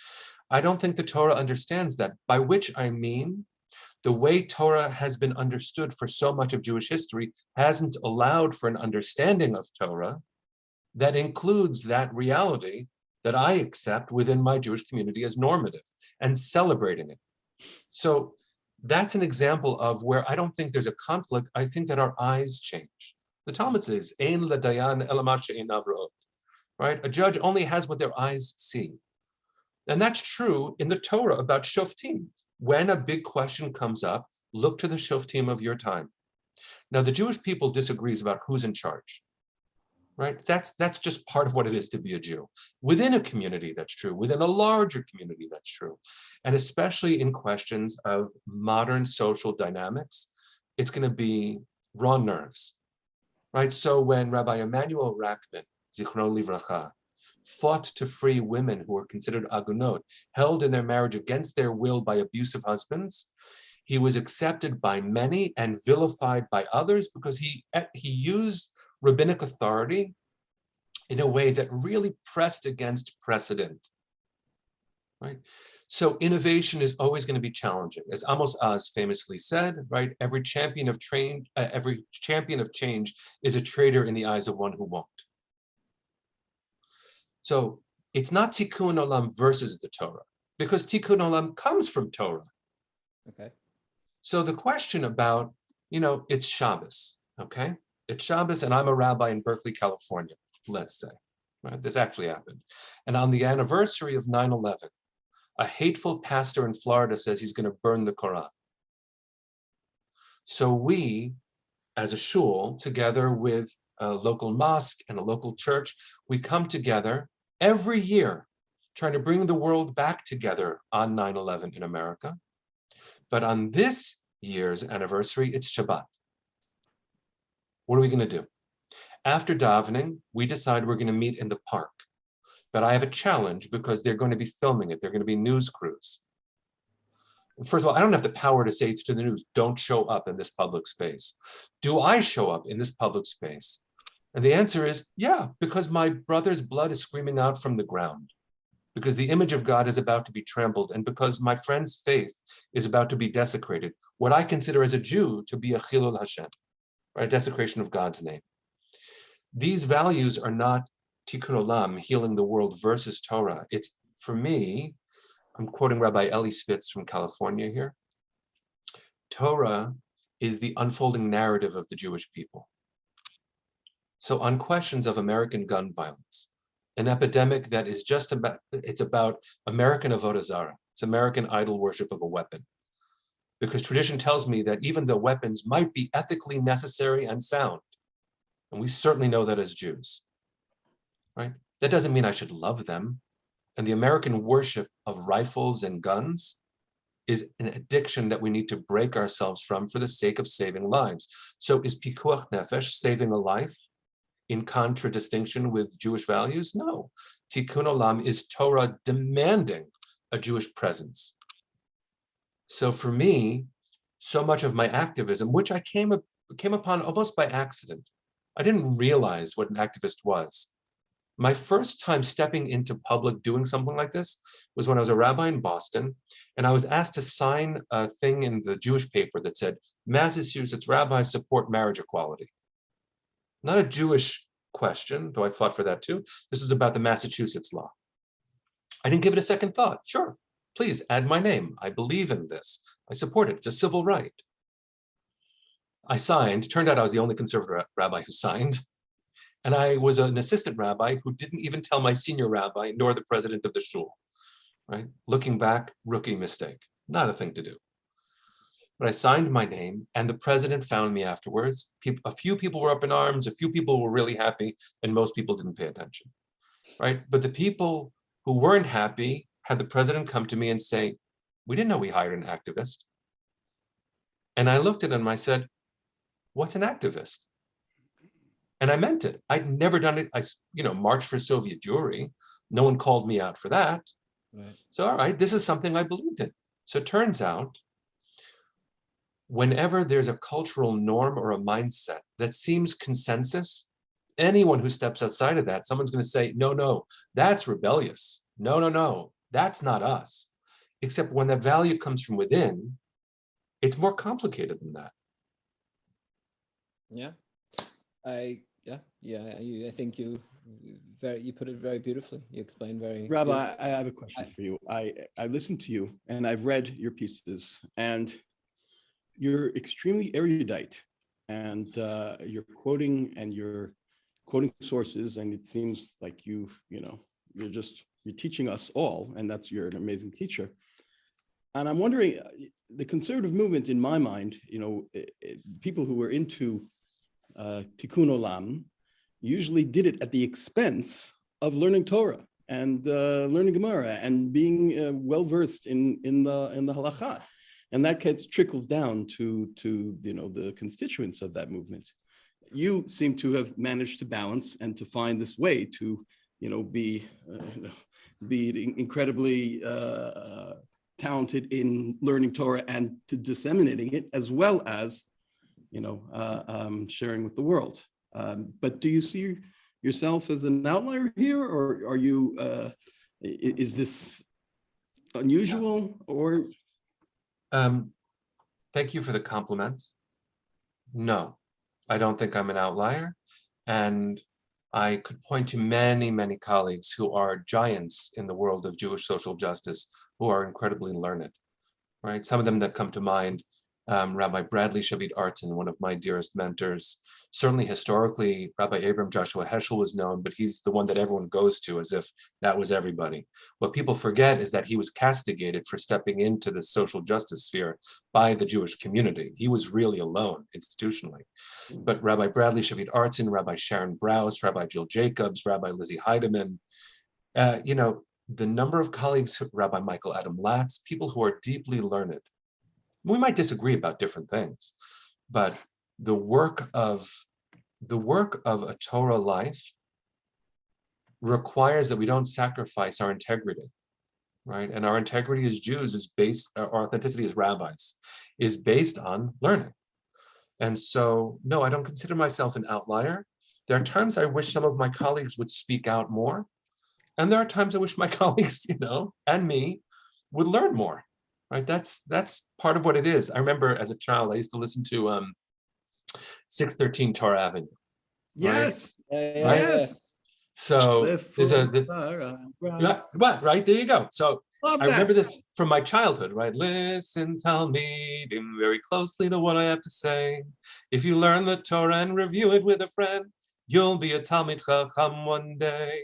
I don't think the Torah understands that, by which I mean the way Torah has been understood for so much of Jewish history hasn't allowed for an understanding of Torah that includes that reality that I accept within my Jewish community as normative and celebrating it. So that's an example of where I don't think there's a conflict. I think that our eyes change. The Talmud says, "Ein l'dayan ela ma she'einav ra'ot," right? A judge only has what their eyes see. And that's true in the Torah about shoftim. When a big question comes up, look to the shoftim of your time. Now, the Jewish people disagrees about who's in charge, right? That's just part of what it is to be a Jew. Within a community, that's true. Within a larger community, that's true. And especially in questions of modern social dynamics, it's going to be raw nerves, right? So when Rabbi Emanuel Rackman, Zichrono Livracha, fought to free women who were considered agunot, held in their marriage against their will by abusive husbands, he was accepted by many and vilified by others because he used rabbinic authority in a way that really pressed against precedent, right? So innovation is always going to be challenging. As Amos Oz famously said, right, every champion of change is a traitor in the eyes of one who won't. So it's not Tikkun Olam versus the Torah, because Tikkun Olam comes from Torah. Okay. So the question about, it's Shabbos, okay? It's Shabbos, and I'm a rabbi in Berkeley, California, let's say, right? This actually happened. And on the anniversary of 9/11, a hateful pastor in Florida says he's going to burn the Quran. So we, as a shul, together with a local mosque and a local church, we come together every year trying to bring the world back together on 9/11 in America. But on this year's anniversary, it's Shabbat. What are we going to do? After davening, we decide we're going to meet in the park. But I have a challenge because they're going to be filming it. They're going to be news crews. First of all, I don't have the power to say to the news, don't show up in this public space. Do I show up in this public space? And the answer is, yeah, because my brother's blood is screaming out from the ground, because the image of God is about to be trampled, and because my friend's faith is about to be desecrated, what I consider as a Jew to be a chilul Hashem, or a desecration of God's name. These values are not Tikkun Olam, healing the world, versus Torah. It's, for me, I'm quoting Rabbi Eli Spitz from California here, Torah is the unfolding narrative of the Jewish people. So on questions of American gun violence, an epidemic that is just about, it's about American avodah zarah, it's American idol worship of a weapon. Because tradition tells me that even though weapons might be ethically necessary and sound, And we certainly know that as Jews, right? That doesn't mean I should love them. And the American worship of rifles and guns is an addiction that we need to break ourselves from for the sake of saving lives. So is pikuach nefesh, saving a life, in contradistinction with Jewish values? No. Tikkun Olam is Torah demanding a Jewish presence. So for me, so much of my activism, which I came upon almost by accident, I didn't realize what an activist was. My first time stepping into public doing something like this was when I was a rabbi in Boston, and I was asked to sign a thing in the Jewish paper that said, Massachusetts rabbis support marriage equality. Not a Jewish question, though I fought for that too. This is about the Massachusetts law. I didn't give it a second thought. Sure, please add my name. I believe in this. I support it. It's a civil right. I signed. Turned out I was the only conservative rabbi who signed. And I was an assistant rabbi who didn't even tell my senior rabbi, nor the president of the shul, right? Looking back, rookie mistake, not a thing to do. But I signed my name, and the president found me afterwards. A few people were up in arms, a few people were really happy, and most people didn't pay attention, right? But the people who weren't happy had the president come to me and say, we didn't know we hired an activist. And I looked at him and I said, what's an activist? And I meant it. I'd never done it. I, marched for Soviet Jewry. No one called me out for that. Right. So, all right, this is something I believed in. So it turns out, whenever there's a cultural norm or a mindset that seems consensus, anyone who steps outside of that, someone's going to say, no, that's rebellious. No, that's not us. Except when that value comes from within, it's more complicated than that. Yeah. I think you put it very beautifully. You explained very. Rabbi, I have a question for you. I listened to you and I've read your pieces, and you're extremely erudite, and you're quoting sources, and it seems like you're teaching us all, and you're an amazing teacher. And I'm wondering, the conservative movement, in my mind, people who were into Tikkun Olam usually did it at the expense of learning Torah and learning Gemara and being well versed in the halacha, and that trickles down to the constituents of that movement. You seem to have managed to balance and to find this way to be incredibly talented in learning Torah and to disseminating it, as well as sharing with the world. But do you see yourself as an outlier here, or are you? Is this unusual, or? Thank you for the compliments. No, I don't think I'm an outlier, and I could point to many, many colleagues who are giants in the world of Jewish social justice who are incredibly learned. Right, some of them that come to mind. Rabbi Bradley Shavit Artin, one of my dearest mentors. Certainly historically, Rabbi Abram Joshua Heschel was known, but he's the one that everyone goes to as if that was everybody. What people forget is that he was castigated for stepping into the social justice sphere by the Jewish community. He was really alone institutionally. But Rabbi Bradley Shavit Artin, Rabbi Sharon Brous, Rabbi Jill Jacobs, Rabbi Lizzie Heidemann, the number of colleagues, Rabbi Michael Adam Latz, people who are deeply learned. We might disagree about different things, but the work of a Torah life requires that we don't sacrifice our integrity, right? And our integrity as Jews is based, our authenticity as rabbis is based on learning. And so, no, I don't consider myself an outlier. There are times I wish some of my colleagues would speak out more. And there are times I wish my colleagues, and me would learn more. Right, that's part of what it is. I remember as a child, I used to listen to 613 Torah Avenue. Yes, right? Yes. So there's right there you go. So I remember this from my childhood. Right, listen, Talmidim, very closely to what I have to say. If you learn the Torah and review it with a friend, you'll be a Talmid Chacham one day.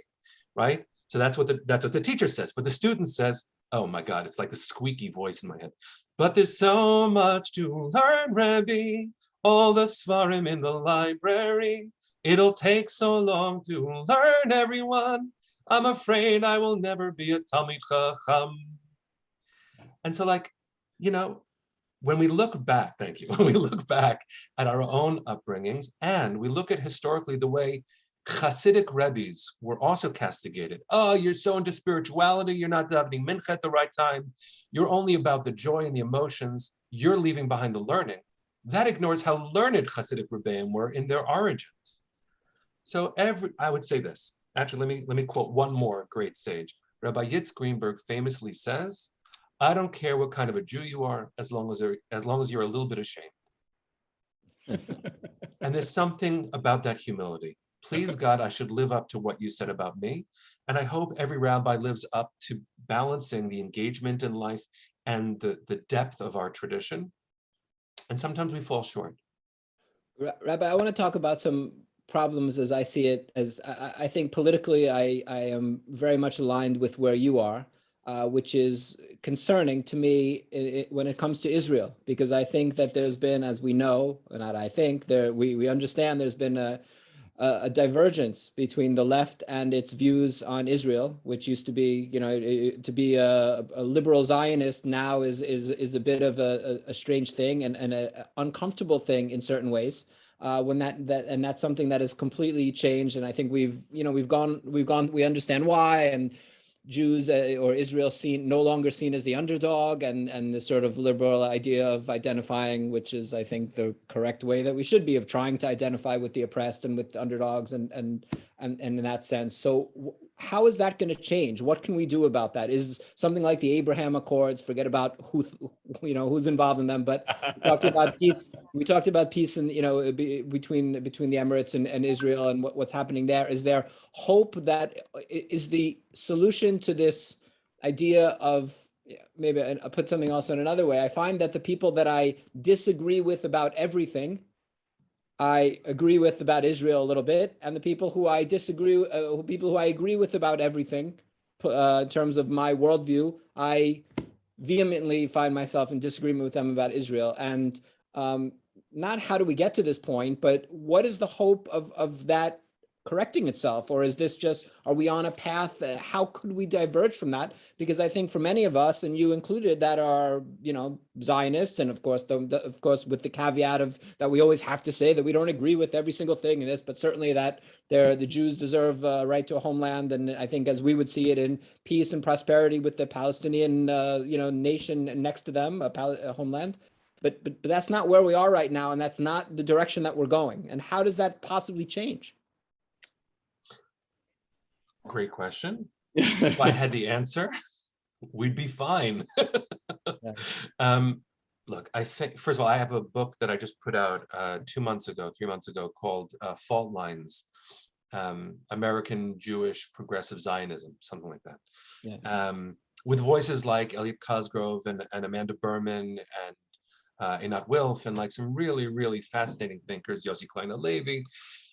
Right. So that's what the teacher says, but the student says, oh my God, it's like the squeaky voice in my head. But there's so much to learn, Rebbe, all the svarim in the library. It'll take so long to learn, everyone. I'm afraid I will never be a Talmid Chacham. And so, like, you know, when we look back, thank you, when we look back at our own upbringings, and we look at historically the way Hasidic rebbes were also castigated. Oh, you're so into spirituality, you're not davening mincha at the right time, you're only about the joy and the emotions, you're leaving behind the learning. That ignores how learned Hasidic rebbeim were in their origins. So I would say this. Actually, let me quote one more great sage. Rabbi Yitz Greenberg famously says, "I don't care what kind of a Jew you are, as long as you're a little bit ashamed." And there's something about that humility. Please, God, I should live up to what you said about me. And I hope every rabbi lives up to balancing the engagement in life and the depth of our tradition. And sometimes we fall short. Rabbi, I want to talk about some problems as I see it. As I think politically, I am very much aligned with where you are, which is concerning to me when it comes to Israel, because I think that there's been, as we know, not I think, we understand there's been a divergence between the left and its views on Israel, which used to be, to be a liberal Zionist now is a bit of a strange thing and an uncomfortable thing in certain ways. When and that's something that has completely changed, and I think we understand why, and Jews or Israel no longer seen as the underdog, and the sort of liberal idea of identifying, which is, I think, the correct way that we should be, of trying to identify with the oppressed and with the underdogs, and in that sense. So how is that going to change? What can we do about that? Is something like the Abraham Accords, forget about who's involved in them, but we talked about peace. We talked about peace and between the Emirates and Israel and what's happening there. Is there hope that is the solution to this idea of, maybe I'll put something else in another way? I find that the people that I disagree with about everything, I agree with about Israel a little bit, and the people who I disagree, people who I agree with about everything, in terms of my worldview, I vehemently find myself in disagreement with them about Israel. And not how do we get to this point, but what is the hope of that correcting itself? Or is this just, are we on a path? How could we diverge from that? Because I think for many of us, and you included, that are, Zionists, and of course, with the caveat of that we always have to say that we don't agree with every single thing in this, but certainly that the Jews deserve a right to a homeland. And I think, as we would see it, in peace and prosperity with the Palestinian, nation next to them, a homeland. But that's not where we are right now, and that's not the direction that we're going. And how does that possibly change? Great question. If I had the answer, we'd be fine. Look, I think, first of all, I have a book that I just put out 3 months ago, called Fault Lines, American Jewish Progressive Zionism, something like that. Yeah. With voices like Elliot Cosgrove and Amanda Berman and Einat Wilf, and like some really, really fascinating thinkers, Yossi Klein Halevi,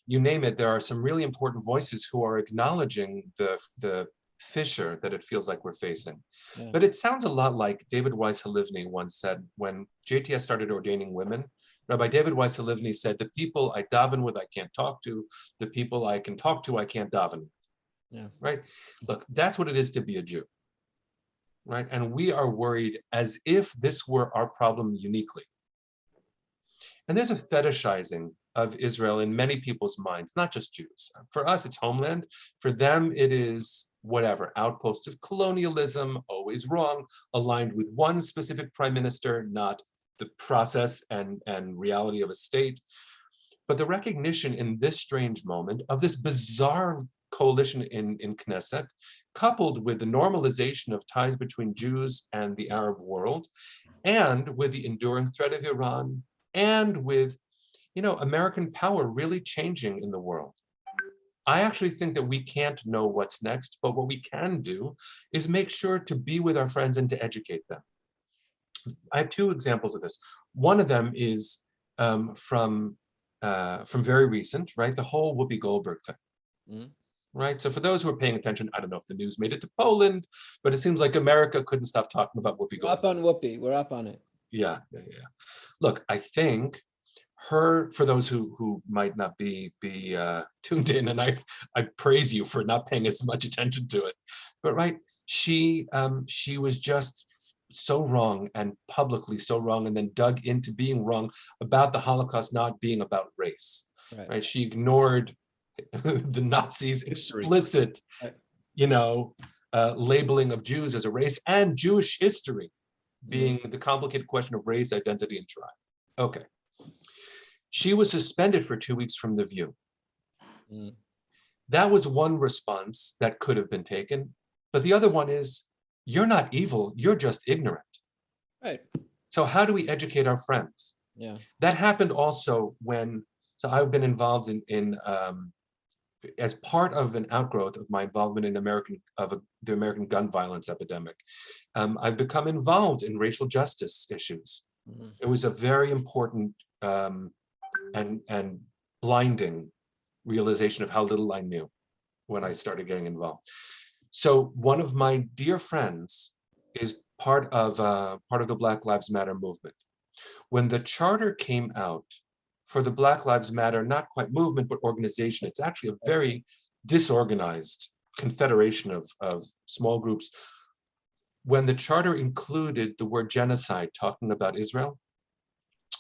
you name it. There are some really important voices who are acknowledging the fissure that it feels like we're facing. Yeah. But it sounds a lot like David Weiss Halivni once said, when JTS started ordaining women. Rabbi David Weiss Halivni said, "The people I daven with, I can't talk to. The people I can talk to, I can't daven with." Yeah. Right? Look, that's what it is to be a Jew. Right? And we are worried as if this were our problem uniquely. And there's a fetishizing of Israel in many people's minds, not just Jews. For us, it's homeland. For them, it is whatever, outposts of colonialism, always wrong, aligned with one specific prime minister, not the process and reality of a state. But the recognition in this strange moment of this bizarre coalition in Knesset, coupled with the normalization of ties between Jews and the Arab world, and with the enduring threat of Iran, and with American power really changing in the world. I actually think that we can't know what's next, but what we can do is make sure to be with our friends and to educate them. I have 2 examples of this. One of them is from very recent, right? The whole Whoopi Goldberg thing. Mm-hmm. Right. So for those who are paying attention, I don't know if the news made it to Poland, but it seems like America couldn't stop talking about Whoopi Goldberg. We're up on Whoopi. We're up on it. Yeah. Look, I think for those who might not be tuned in, and I praise you for not paying as much attention to it, but right, she was just so wrong, and publicly so wrong, and then dug into being wrong about the Holocaust not being about race. Right? She ignored the Nazis' explicit, labeling of Jews as a race, and Jewish history being the complicated question of race, identity, and tribe. Okay. She was suspended for 2 weeks from The View. That was one response that could have been taken. But the other one is, you're not evil, you're just ignorant. Right. So how do we educate our friends? Yeah. That happened also so I've been involved in as part of an outgrowth of my involvement in the American gun violence epidemic. I've become involved in racial justice issues. It was a very important and blinding realization of how little I knew when I started getting involved. So one of my dear friends is part of the Black Lives Matter movement. When the charter came out for the Black Lives Matter, not quite movement, but organization, it's actually a very disorganized confederation of small groups. When the charter included the word genocide, talking about Israel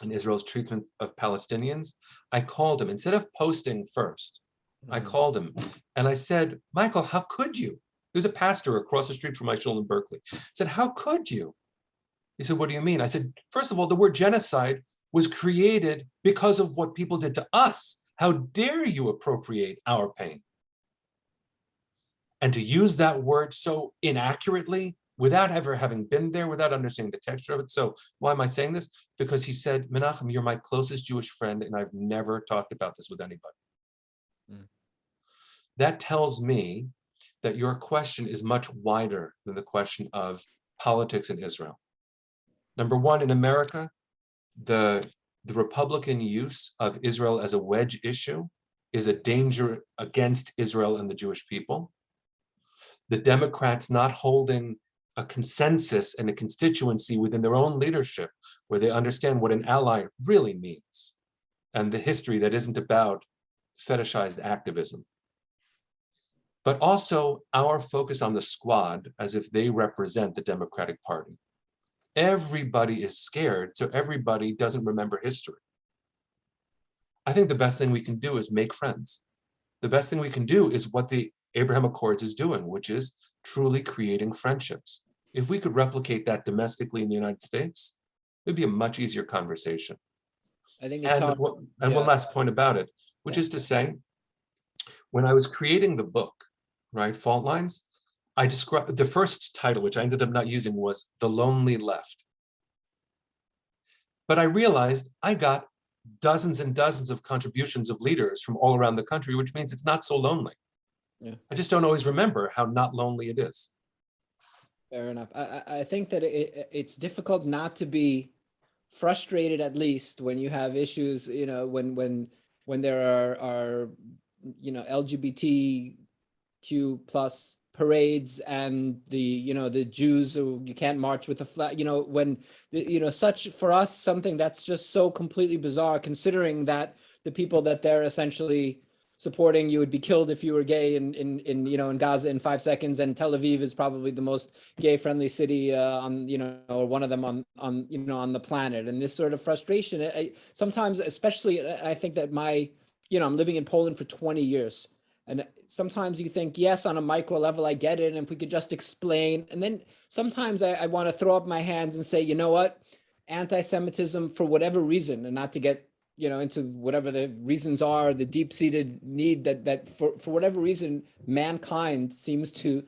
and Israel's treatment of Palestinians, I called him. Instead of posting first, I called him and I said, Michael, how could you? He was a pastor across the street from my shul in Berkeley. I said, how could you? He said, what do you mean? I said, first of all, the word genocide was created because of what people did to us. How dare you appropriate our pain? And to use that word so inaccurately, without ever having been there, without understanding the texture of it. So why am I saying this? Because he said, Menachem, you're my closest Jewish friend, and I've never talked about this with anybody. That tells me that your question is much wider than the question of politics in Israel. Number one, in America, the Republican use of Israel as a wedge issue is a danger against Israel and the Jewish people. The Democrats not holding a consensus and a constituency within their own leadership where they understand what an ally really means and the history that isn't about fetishized activism. But also our focus on the squad as if they represent the Democratic Party. Everybody is scared, so everybody doesn't remember history. I think the best thing we can do is make friends. The best thing we can do is what the Abraham Accords is doing, which is truly creating friendships. If we could replicate that domestically in the United States, it'd be a much easier conversation. I think it's hard. One last point about it, which is to say, when I was creating the book, right, Fault Lines, I described the first title, which I ended up not using, was The Lonely Left. But I realized I got dozens and dozens of contributions of leaders from all around the country, which means it's not so lonely. Yeah. I just don't always remember how not lonely it is. Fair enough. I think that it's difficult not to be frustrated, at least when you have issues, when there are LGBTQ plus parades and the Jews who you can't march with a flag, when such, for us, something that's just so completely bizarre, considering that the people that they're essentially supporting, you would be killed if you were gay in Gaza in 5 seconds, and Tel Aviv is probably the most gay friendly city or one of them on the planet. And this sort of frustration, sometimes, especially, I think that I'm living in Poland for 20 years. And sometimes you think, yes, on a micro level, I get it. And if we could just explain, and then sometimes I want to throw up my hands and say, you know what, anti-Semitism, for whatever reason, and not to get into whatever the reasons are, the deep-seated need that for whatever reason, mankind seems to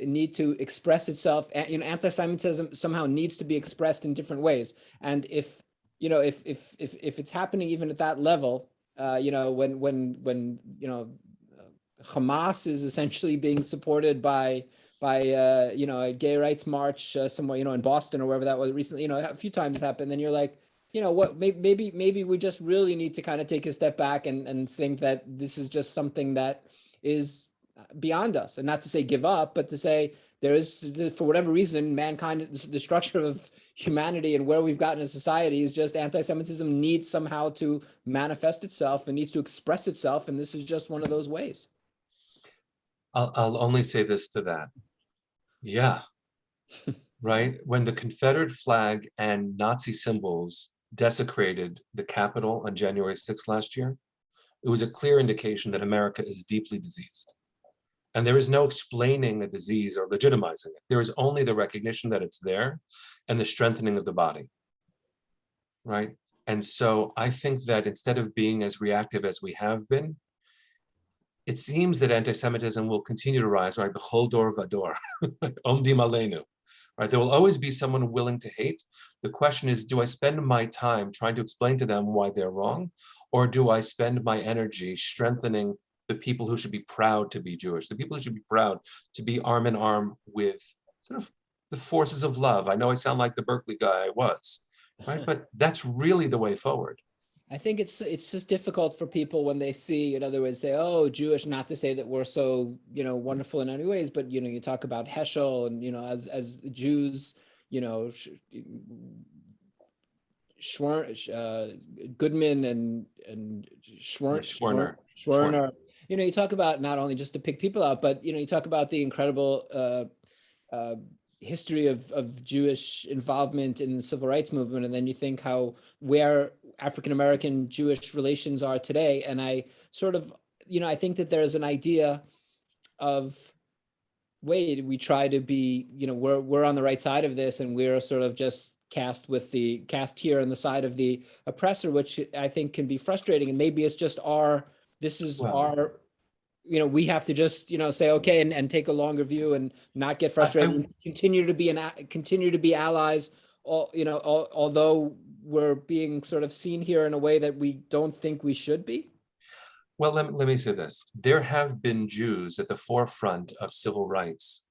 need to express itself. Anti-Semitism somehow needs to be expressed in different ways. And if it's happening even at that level, when Hamas is essentially being supported by a gay rights march somewhere, in Boston or wherever that was recently, a few times happened, then you're like, what, maybe we just really need to kind of take a step back and think that this is just something that is beyond us, and not to say give up, but to say there is, for whatever reason, mankind, the structure of humanity and where we've gotten as society is just anti-Semitism needs somehow to manifest itself and needs to express itself, and this is just one of those ways. I'll only say this to that. Yeah, right. When the Confederate flag and Nazi symbols desecrated the Capitol on January 6th last year, it was a clear indication that America is deeply diseased. And there is no explaining a disease or legitimizing it. There is only the recognition that it's there and the strengthening of the body, right? And so I think that instead of being as reactive as we have been, it seems that anti-Semitism will continue to rise, right? B'chol dor vador, omdim aleinu, right? There will always be someone willing to hate. The question is, do I spend my time trying to explain to them why they're wrong? Or do I spend my energy strengthening the people who should be proud to be Jewish, the people who should be proud to be arm in arm with sort of the forces of love? I know I sound like the Berkeley guy I was, right? But that's really the way forward. I think it's just difficult for people when they see, in other words, say, oh, Jewish, not to say that we're so, wonderful in any ways, but, you talk about Heschel and, as Jews, Goodman and Schwerner. You talk about not only just to pick people out, but, you talk about the incredible history of Jewish involvement in the civil rights movement. And then you think where African-American Jewish relations are today. And I sort of, I think that there's an idea of, wait, we try to be, we're on the right side of this, and we're sort of just cast here on the side of the oppressor, which I think can be frustrating. And maybe it's just we have to just, say, okay, and take a longer view and not get frustrated, and continue to be allies, although we're being sort of seen here in a way that we don't think we should be. Well, let me say this. There have been Jews at the forefront of civil rights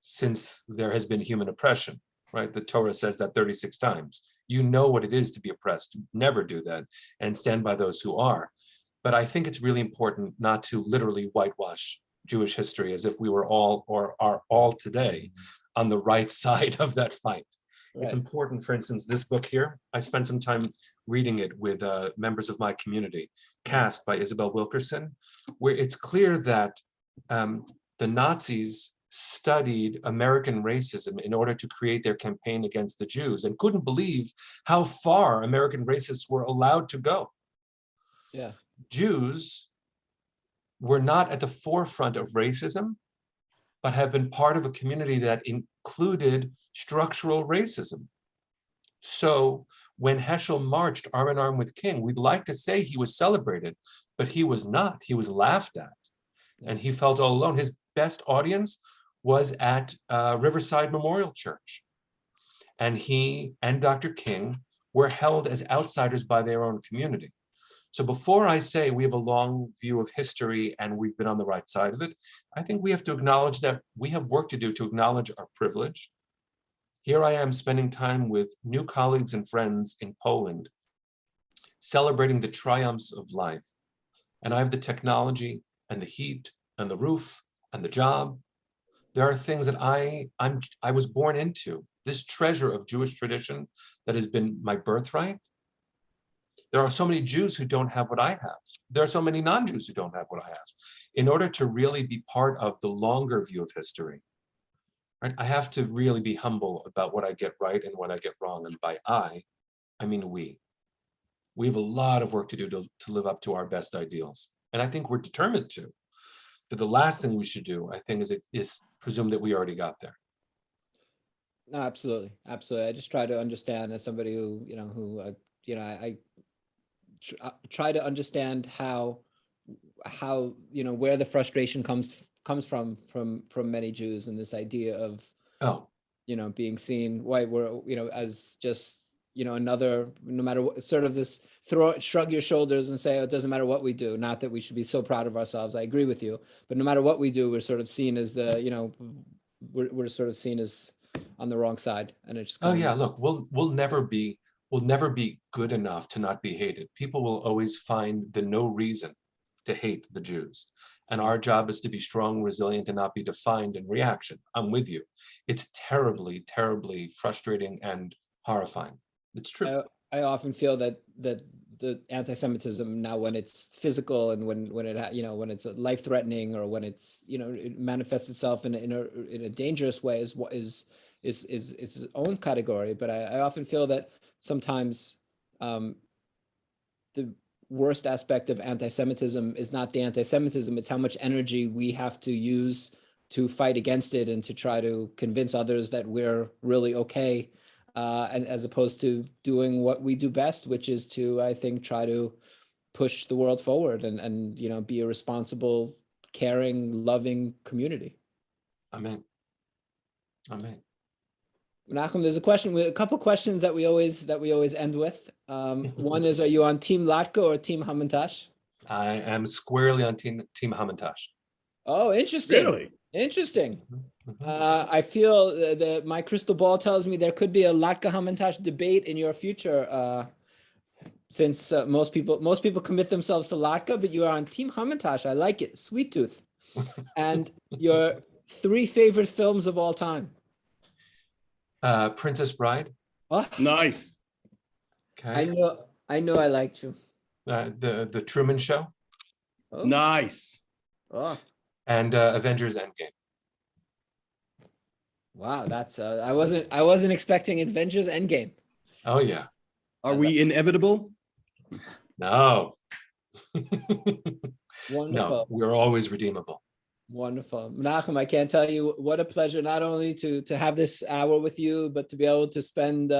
since there has been human oppression, right? The Torah says that 36 times. You know what it is to be oppressed. Never do that, and stand by those who are. But I think it's really important not to literally whitewash Jewish history as if we were all, or are all today, on the right side of that fight. Right. It's important, for instance, this book here, I spent some time reading it with members of my community, Cast by Isabel Wilkerson, where it's clear that the Nazis studied American racism in order to create their campaign against the Jews, and couldn't believe how far American racists were allowed to go. Yeah. Jews were not at the forefront of racism, but have been part of a community that included structural racism. So when Heschel marched arm in arm with King, we'd like to say he was celebrated, but he was not. He was laughed at, and he felt all alone. His best audience was at Riverside Memorial Church, and he and Dr. King were held as outsiders by their own community. So before I say we have a long view of history and we've been on the right side of it, I think we have to acknowledge that we have work to do to acknowledge our privilege. Here I am spending time with new colleagues and friends in Poland, celebrating the triumphs of life. And I have the technology and the heat and the roof and the job. There are things that I was born into, this treasure of Jewish tradition that has been my birthright. There are so many Jews who don't have what I have. There are so many non-Jews who don't have what I have. In order to really be part of the longer view of history, right, I have to really be humble about what I get right and what I get wrong. And by I mean we. We have a lot of work to do to live up to our best ideals. And I think we're determined to. But the last thing we should do, I think, is presume that we already got there. No, absolutely. Absolutely. I just try to understand, as somebody who, I try to understand how where the frustration comes from many Jews, and this idea of being seen as just another, no matter what, sort of this shrug your shoulders and say, oh, it doesn't matter what we do. Not that we should be so proud of ourselves. I agree with you, but no matter what we do, we're sort of seen as we're sort of seen as on the wrong side. And it's just look, we'll never be good enough to not be hated. People will always find no reason to hate the Jews. And our job is to be strong, resilient, and not be defined in reaction. I'm with you. It's terribly, terribly frustrating and horrifying. It's true. I often feel that the anti-Semitism now, when it's physical and when it's life-threatening, or when it's it manifests itself in a dangerous way, is its own category. But I often feel that sometimes the worst aspect of anti-Semitism is not the anti-Semitism; it's how much energy we have to use to fight against it and to try to convince others that we're really okay. And as opposed to doing what we do best, which is to, I think, try to push the world forward and be a responsible, caring, loving community. Amen. Amen. Menachem, there's a couple questions that we always end with. One is, are you on Team Latka or Team Hamantash? I am squarely on Team Hamantash. Oh, interesting. Really? Interesting. I feel that my crystal ball tells me there could be a Latka Hamantash debate in your future, since most people commit themselves to Latka, but you are on Team Hamantash. I like it. Sweet Tooth. And your 3 favorite films of all time. Princess Bride. Oh, Nice. Okay. I know I liked you. The Truman Show. Oh. Nice. Oh. And Avengers Endgame. Wow, that's I wasn't expecting Avengers Endgame. Oh yeah. Are we inevitable? No. Wonderful. No, we're always redeemable. Wonderful. Menachem, I can't tell you what a pleasure not only to have this hour with you, but to be able to spend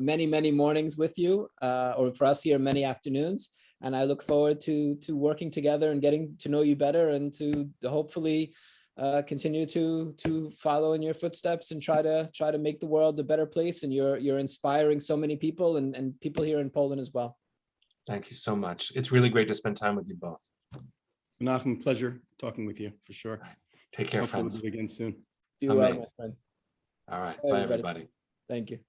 many, many mornings with you, or for us here, many afternoons. And I look forward to working together and getting to know you better, and to hopefully continue to follow in your footsteps and try to make the world a better place. And you're inspiring so many people and people here in Poland as well. Thank you so much. It's really great to spend time with you both. Menachem, pleasure talking with you for sure. Take care, Hopefully friends. we'll do it again soon. Be well, Amen. my friend. All right. Bye, Bye, everybody. everybody. Thank you.